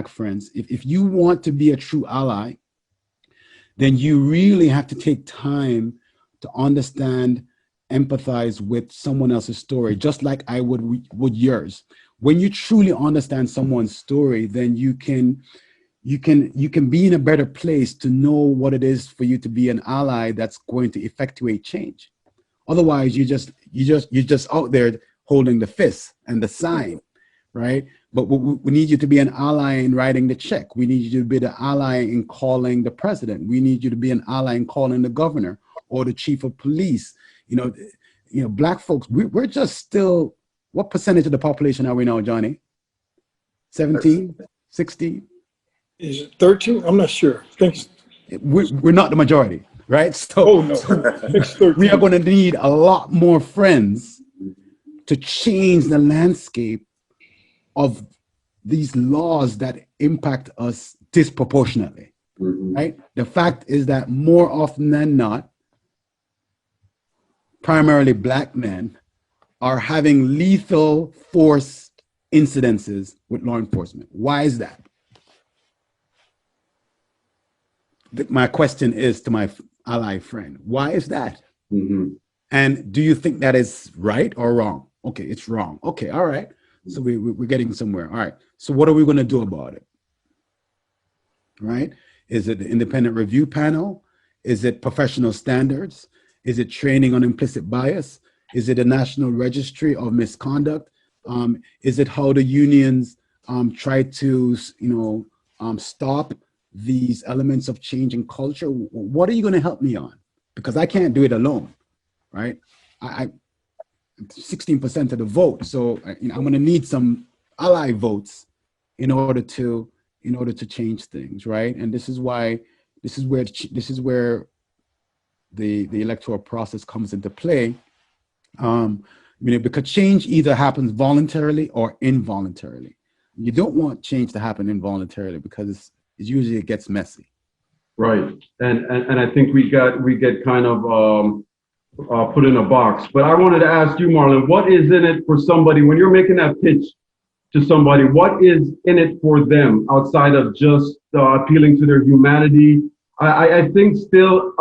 friends. If you want to be a true ally, then you really have to take time to understand, empathize with someone else's story, just like I would yours. When you truly understand someone's story, then you can be in a better place to know what it is for you to be an ally that's going to effectuate change. Otherwise, you're just out there holding the fist and the sign, right? But we need you to be an ally in writing the check. We need you to be the ally in calling the president. We need you to be an ally in calling the governor or the chief of police. You know, Black folks, we're just still. What percentage of the population are we now, Johnny? 17, 16? Is it 13? I'm not sure. I think we're not the majority, right? oh no, it's 13. We are going to need a lot more friends to change the landscape of these laws that impact us disproportionately, right? The fact is that more often than not, primarily Black men are having lethal force incidences with law enforcement. Why is that? My question is to my ally friend, why is that? And do you think that is right or wrong? Okay, it's wrong. Okay, all right. So we're getting somewhere. All right. So what are we going to do about it? Right? Is it the independent review panel? Is it professional standards? Is it training on implicit bias? Is it a national registry of misconduct? Is it how the unions try to, stop these elements of change in culture? What are you going to help me on? Because I can't do it alone, right? I 16% of the vote, so I'm going to need some ally votes in order to change things, right? And this is where the electoral process comes into play. Because change either happens voluntarily or involuntarily. You don't want change to happen involuntarily because it gets messy. Right, and I think we get kind of put in a box. But I wanted to ask you, Marlon, what is in it for somebody when you're making that pitch to somebody? What is in it for them outside of just appealing to their humanity? I think still,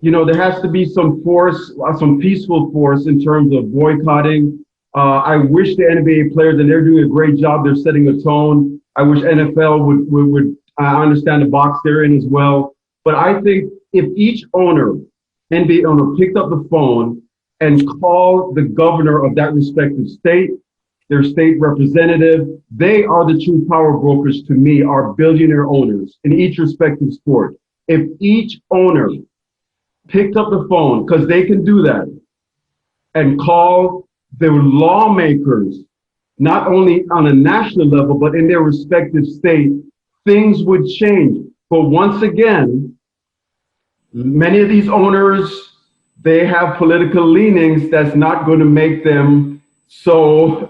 there has to be some force, some peaceful force in terms of boycotting. I wish the NBA players, and they're doing a great job. They're setting a tone. I wish NFL would I understand the box they're in as well. But I think if each NBA owner picked up the phone and called the governor of that respective state, their state representative, they are the true power brokers to me, are billionaire owners in each respective sport. If each owner picked up the phone, because they can do that, and call their lawmakers, not only on a national level, but in their respective state, things would change. But once again, many of these owners, they have political leanings that's not going to make them so,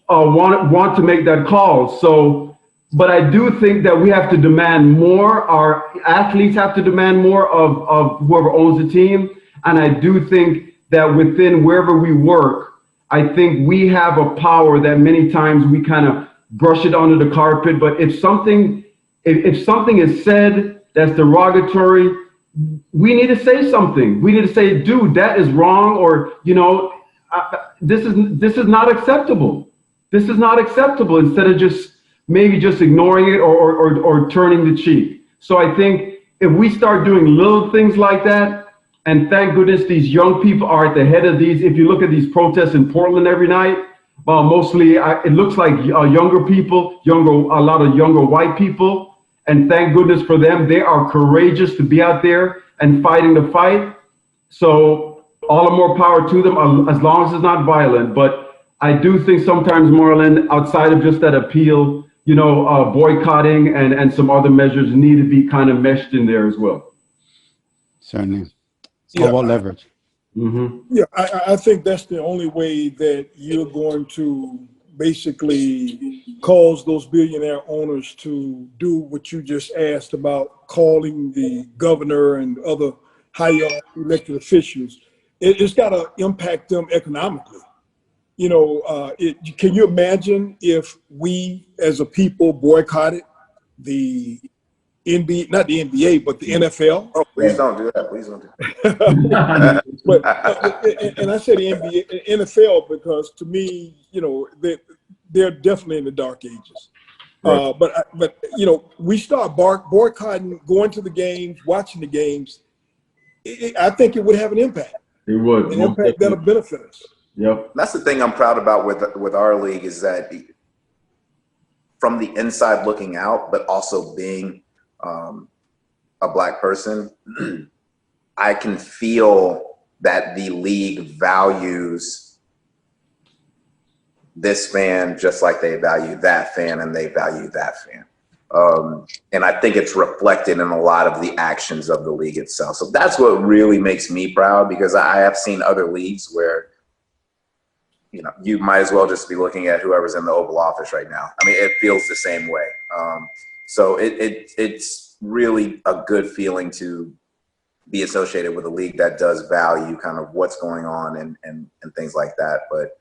want to make that call. So, but I do think that we have to demand more. Our athletes have to demand more of whoever owns the team. And I do think that within wherever we work, I think we have a power that many times we kind of brush it under the carpet. But if something is said that's derogatory, we need to say something. We need to say, dude, that is wrong, or this is not acceptable. This is not acceptable. Instead of just ignoring it or turning the cheek. So I think if we start doing little things like that, and thank goodness these young people are at the head of these. If you look at these protests in Portland every night, well, mostly it looks like younger people, a lot of younger white people. And thank goodness for them. They are courageous to be out there and fighting the fight. So all the more power to them, as long as it's not violent. But I do think sometimes, Marlon, outside of just that appeal, boycotting and some other measures need to be kind of meshed in there as well. Certainly. It's all about leverage. Mm-hmm. Yeah, I think that's the only way that you're going to basically cause those billionaire owners to do what you just asked about, calling the governor and other high elected officials. It's got to impact them economically. Can you imagine if we as a people boycotted the NBA, not the NBA, but the NFL? Oh, please don't do that. Please don't do that. But and I said the NBA, NFL, because to me, they're definitely in the dark ages. Right. But we start boycotting, going to the games, watching the games. I think it would have an impact. It would. An impact that'll benefit us. Yep. That's the thing I'm proud about with our league, is that from the inside looking out, but also being a Black person, I can feel that the league values this fan just like they value that fan and they value that fan. And I think it's reflected in a lot of the actions of the league itself. So that's what really makes me proud, because I have seen other leagues where, you know, you might as well just be looking at whoever's in the Oval Office right now. I mean, it feels the same way. So it's really a good feeling to be associated with a league that does value kind of what's going on and things like that. But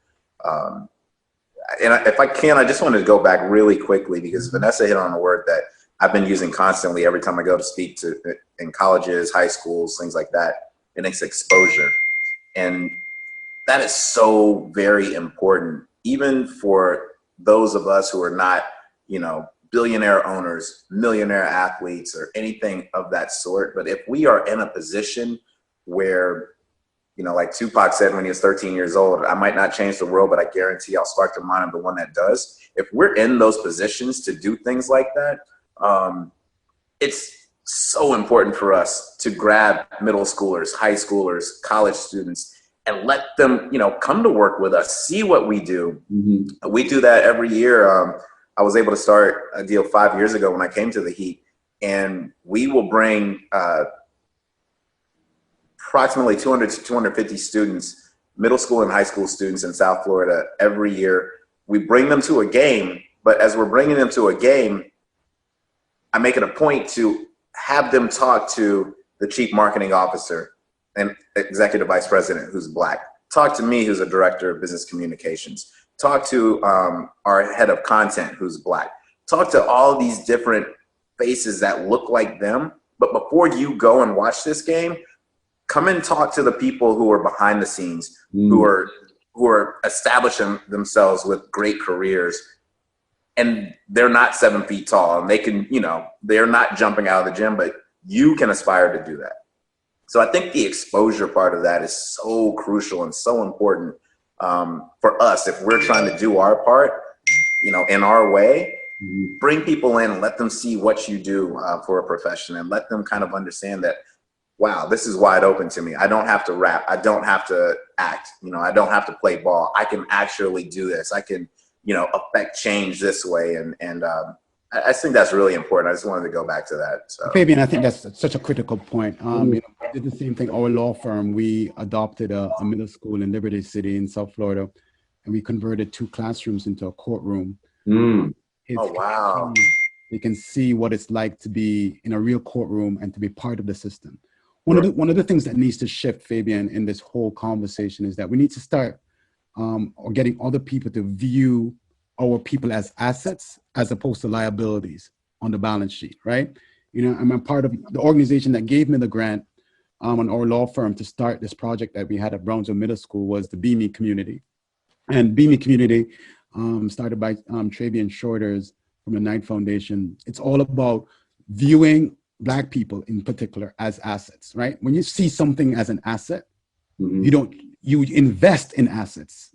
if I can, I just wanted to go back really quickly, because Vanessa hit on a word that I've been using constantly every time I go to speak to in colleges, high schools, things like that, and it's exposure. And that is so very important, even for those of us who are not, you know, billionaire owners, millionaire athletes, or anything of that sort. But if we are in a position where, you know, like Tupac said when he was 13 years old, I might not change the world, but I guarantee I'll spark the mind of the one that does. If we're in those positions to do things like that, it's so important for us to grab middle schoolers, high schoolers, college students, and let them, you know, come to work with us, see what we do. Mm-hmm. We do that every year. I was able to start a deal 5 years ago when I came to the Heat, and we will bring approximately 200 to 250 students, middle school and high school students in South Florida every year. We bring them to a game, but as we're bringing them to a game, I make it a point to have them talk to the chief marketing officer and executive vice president who's Black. Talk to me, who's a director of business communications. Talk to our head of content, who's Black. Talk to all these different faces that look like them. But before you go and watch this game, come and talk to the people who are behind the scenes, who are establishing themselves with great careers. And they're not 7 feet tall, and they can, you know, they're not jumping out of the gym, but you can aspire to do that. So I think the exposure part of that is so crucial and so important for us. If we're trying to do our part, you know, in our way, bring people in and let them see what you do for a profession, and let them kind of understand that, wow, this is wide open to me. I don't have to rap. I don't have to act. You know, I don't have to play ball. I can actually do this. I can, you know, affect change this way. And I think that's really important. I just wanted to go back to that. So. Fabian, I think that's such a critical point. You know, we did the same thing. Our law firm, we adopted a middle school in Liberty City in South Florida, and we converted 2 classrooms into a courtroom. Oh, wow. They can see what it's like to be in a real courtroom and to be part of the system. One of the things that needs to shift, Fabian, in this whole conversation is that we need to start or getting other people to view our people as assets as opposed to liabilities on the balance sheet, right? You know, I'm a part of the organization that gave me the grant on our law firm to start this project that we had at Brownsville Middle School was the Be Me Community. And Be Me Community, started by Travian Shorters from the Knight Foundation. It's all about viewing Black people in particular as assets, right? When you see something as an asset, you invest in assets,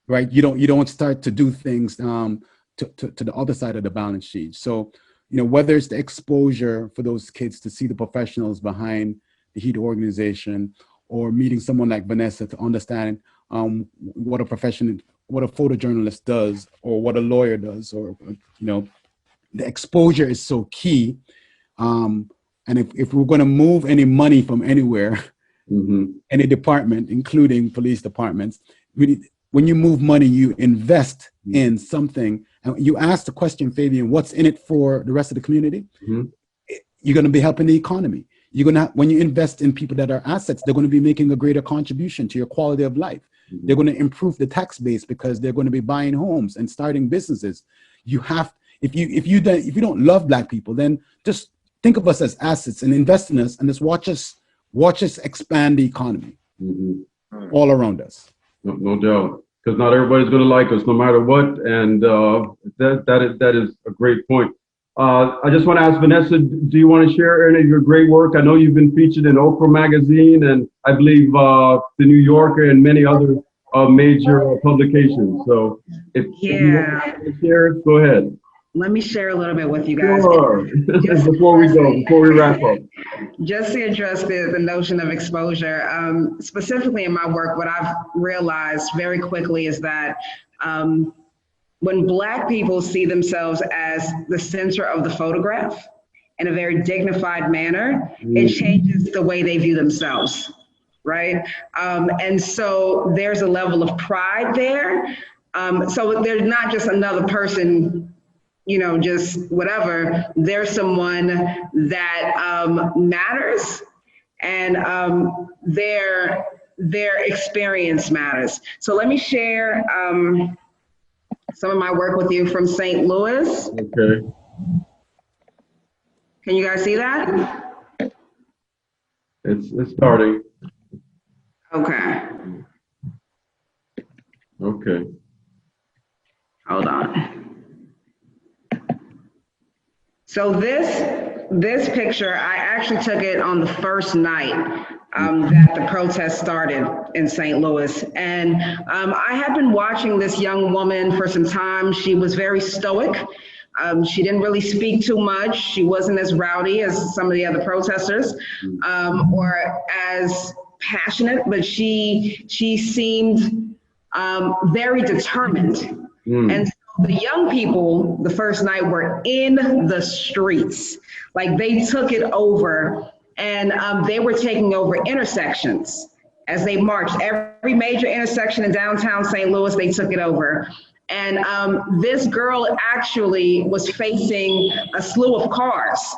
right? You don't start to do things to the other side of the balance sheet. So, you know, whether it's the exposure for those kids to see the professionals behind the Heat organization, or meeting someone like Vanessa to understand what a photojournalist does, or what a lawyer does, or, you know, the exposure is so key. And if we're going to move any money from anywhere, any department, including police departments, when you move money, you invest in something. And you ask the question, Fabian, what's in it for the rest of the community? You're going to be helping the economy. When you invest in people that are assets, they're going to be making a greater contribution to your quality of life. They're going to improve the tax base because they're going to be buying homes and starting businesses. If you don't love Black people, then just think of us as assets and invest in us, and just watch us expand the economy all around us. No doubt, because not everybody's going to like us no matter what, and that is a great point. I just want to ask Vanessa, do you want to share any of your great work? I know you've been featured in Oprah magazine, and I believe the New Yorker and many other major publications. So if you want to share, go ahead. Let me share a little bit with you guys. Sure. Before we wrap up. Just to address the notion of exposure, specifically in my work, what I've realized very quickly is that When Black people see themselves as the center of the photograph in a very dignified manner, it changes the way they view themselves, right? And so there's a level of pride there. So there's not just another person, you know, just whatever. There's someone that matters, and their experience matters. So let me share some of my work with you from St. Louis. Okay. Can you guys see that? It's starting. Okay. Okay. Hold on. So this picture, I actually took it on the first night that the protest started in St. Louis. And I had been watching this young woman for some time. She was very stoic. She didn't really speak too much. She wasn't as rowdy as some of the other protesters, or as passionate, but she seemed very determined. And so the young people the first night were in the streets. Like, they took it over, and they were taking over intersections as they marched. Every major intersection in downtown St. Louis, they took it over. And this girl actually was facing a slew of cars,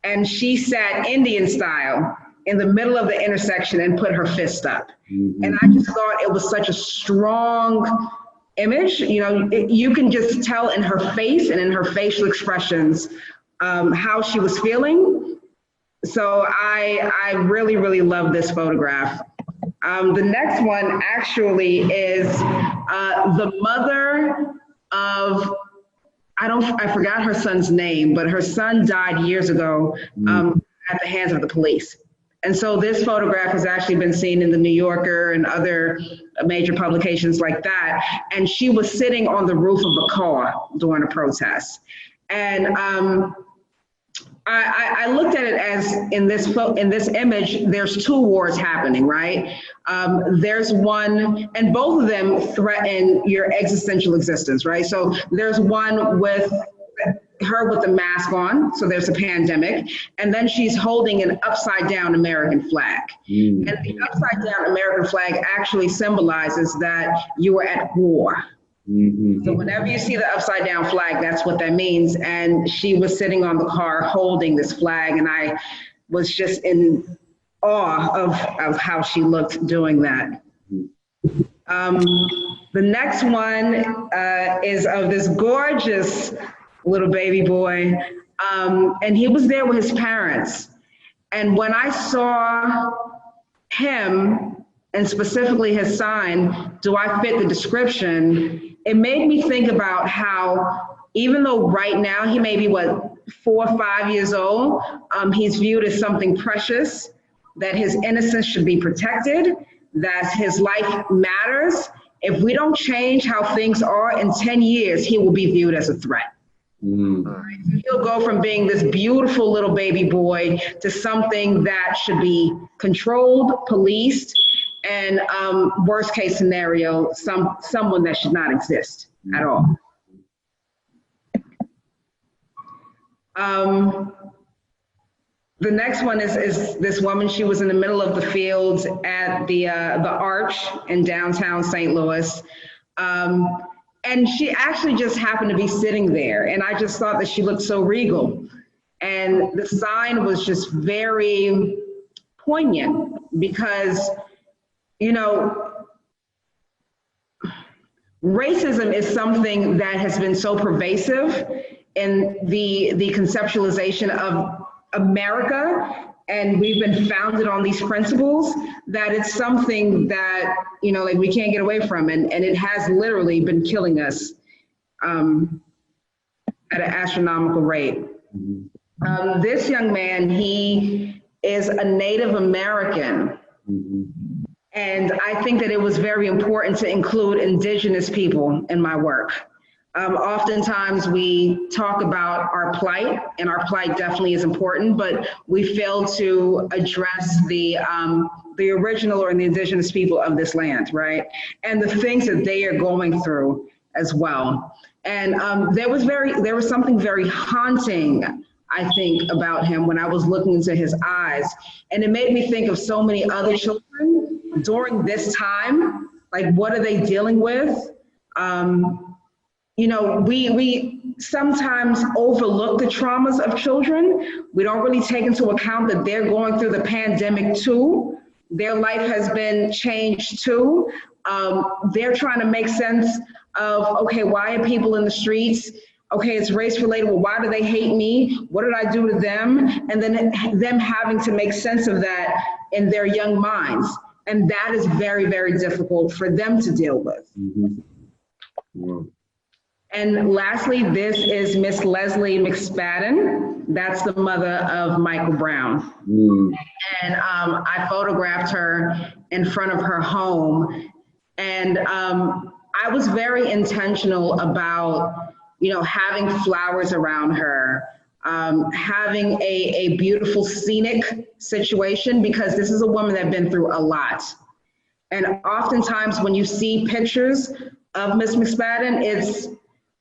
and she sat Indian style in the middle of the intersection and put her fist up. And I just thought it was such a strong image. You know, you can just tell in her face and in her facial expressions how she was feeling. So I really, really love this photograph. The next one actually is the mother of, I forgot her son's name, but her son died years ago at the hands of the police. And so this photograph has actually been seen in the New Yorker and other major publications like that. And she was sitting on the roof of a car during a protest. And I looked at it as in this image, there's two wars happening, right? There's one, and both of them threaten your existential existence, right? So there's one with her with the mask on, so there's a pandemic, and then she's holding an upside down American flag. And the upside down American flag actually symbolizes that you are at war. So whenever you see the upside down flag, that's what that means. And she was sitting on the car holding this flag, and I was just in awe of how she looked doing that. The next one is of this gorgeous little baby boy, and he was there with his parents. And when I saw him, and specifically his sign, "Do I fit the description?" it made me think about how, even though right now he may be 4 or 5 years old, he's viewed as something precious, that his innocence should be protected, that his life matters. If we don't change how things are, in 10 years, he will be viewed as a threat. Right? So he'll go from being this beautiful little baby boy to something that should be controlled, policed, and worst case scenario, someone that should not exist at all. The next one is this woman. She was in the middle of the fields at the Arch in downtown St. Louis. And she actually just happened to be sitting there. And I just thought that she looked so regal. And the sign was just very poignant because, you know, racism is something that has been so pervasive in the conceptualization of America, and we've been founded on these principles, that it's something that, you know, like, we can't get away from, and it has literally been killing us at an astronomical rate. This young man, he is a Native American. And I think that it was very important to include indigenous people in my work. Oftentimes we talk about our plight, and our plight definitely is important, but we fail to address the the original or the indigenous people of this land, right? And the things that they are going through as well. And there was something very haunting, I think, about him when I was looking into his eyes. And it made me think of so many other children during this time. Like, what are they dealing with? You know, we sometimes overlook the traumas of children. We don't really take into account that they're going through the pandemic too. Their life has been changed too. They're trying to make sense of, okay, why are people in the streets? Okay, it's race related. Well, why do they hate me? What did I do to them? And then them having to make sense of that in their young minds. And that is very, very difficult for them to deal with. Mm-hmm. Yeah. And lastly, this is Miss Leslie McSpadden. That's the mother of Michael Brown. Mm. And I photographed her in front of her home. And I was very intentional about, you know, having flowers around her, having a beautiful scenic situation, because this is a woman that's been through a lot. And oftentimes when you see pictures of Miss McSpadden, it's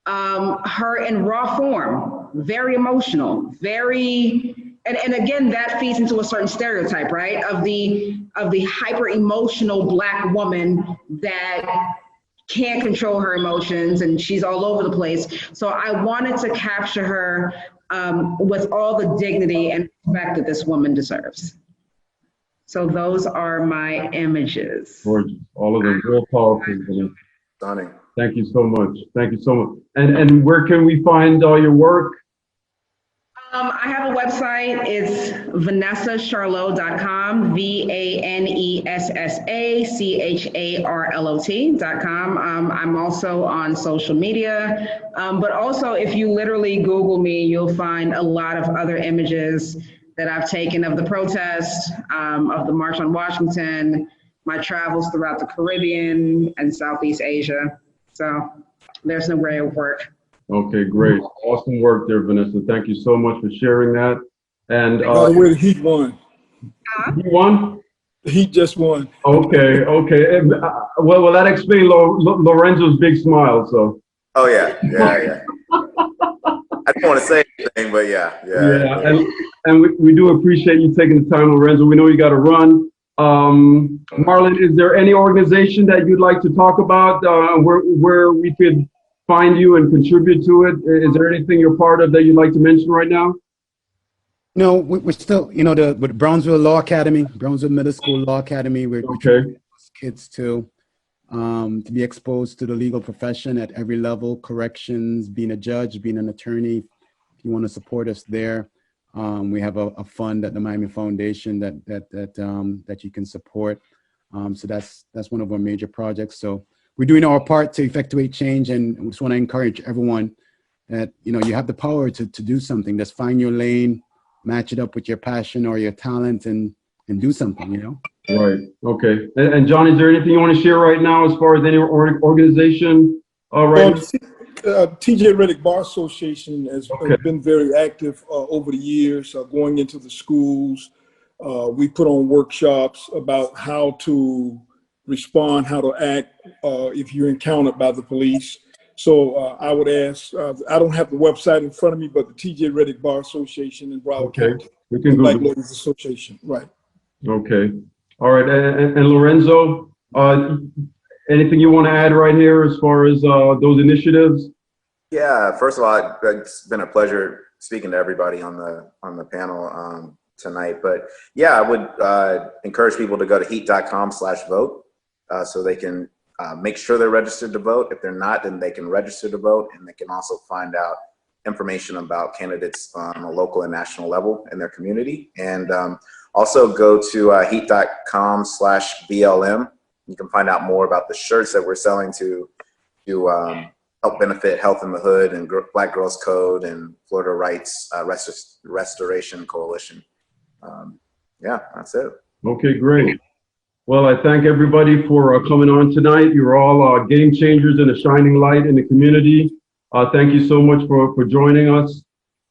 her in raw form, very emotional, very, and again, that feeds into a certain stereotype, right? Of the hyper emotional Black woman that can't control her emotions and she's all over the place. So I wanted to capture her with all the dignity and respect that this woman deserves. So those are my images. Gorgeous. All of them real powerful. Stunning. Thank you so much. Thank you so much. And where can we find all your work? I have a website. It's vanessacharlot.com, VANESSACHARLOT.com. I'm also on social media, but also if you literally Google me, you'll find a lot of other images that I've taken of the protest, of the March on Washington, my travels throughout the Caribbean and Southeast Asia. So there's no way of work. Okay, great. Awesome work there, Vanessa. Thank you so much for sharing that. And By the way, the Heat won. He won? The Heat just won. Okay, okay. And, well, that explains Lorenzo's big smile, so. Oh yeah. I don't want to say anything, but yeah. And we do appreciate you taking the time, Lorenzo. We know you got to run. Marlon, is there any organization that you'd like to talk about where we could find you and contribute to it? Is there anything you're part of that you'd like to mention right now? No, we're still, you know, with Brownsville Law Academy, Brownsville Middle School Law Academy, we're trying to get kids to be exposed to the legal profession at every level, corrections, being a judge, being an attorney. If you want to support us there, we have a fund at the Miami Foundation that you can support. So that's one of our major projects. So we're doing our part to effectuate change, and we just want to encourage everyone that, you know, you have the power to do something. Just find your lane, match it up with your passion or your talent, and do something, you know? Right, okay. And John, is there anything you want to share right now as far as any organization? TJ Reddick Bar Association has been very active over the years, going into the schools. We put on workshops about how to respond, how to act if you're encountered by the police. So I would ask, I don't have the website in front of me, but the TJ Reddick Bar Association in Broward County. We can Black Google. Lawyers Association, right. Okay, all right, and Lorenzo, anything you want to add right here as far as those initiatives? Yeah, first of all, it's been a pleasure speaking to everybody on the panel tonight. But yeah, I would encourage people to go to heat.com/vote so they can make sure they're registered to vote. If they're not, then they can register to vote, and they can also find out information about candidates on a local and national level in their community. And also go to heat.com/BLM. You can find out more about the shirts that we're selling to help benefit Health in the Hood and Black Girls Code and Florida Rights Restoration Coalition. Yeah, that's it. Okay, great. Well, I thank everybody for coming on tonight. You're all game changers and a shining light in the community. Thank you so much for joining us.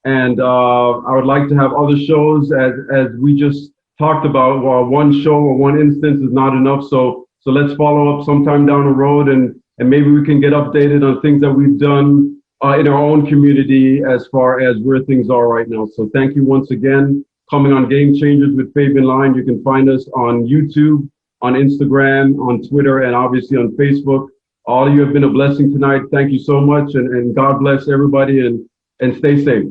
And I would like to have other shows as we just talked about, well, one show or one instance is not enough. So let's follow up sometime down the road, and maybe we can get updated on things that we've done in our own community as far as where things are right now. So thank you once again. Coming on Game Changers with Fabian Line. You can find us on YouTube, on Instagram, on Twitter, and obviously on Facebook. All of you have been a blessing tonight. Thank you so much, and God bless everybody, and stay safe.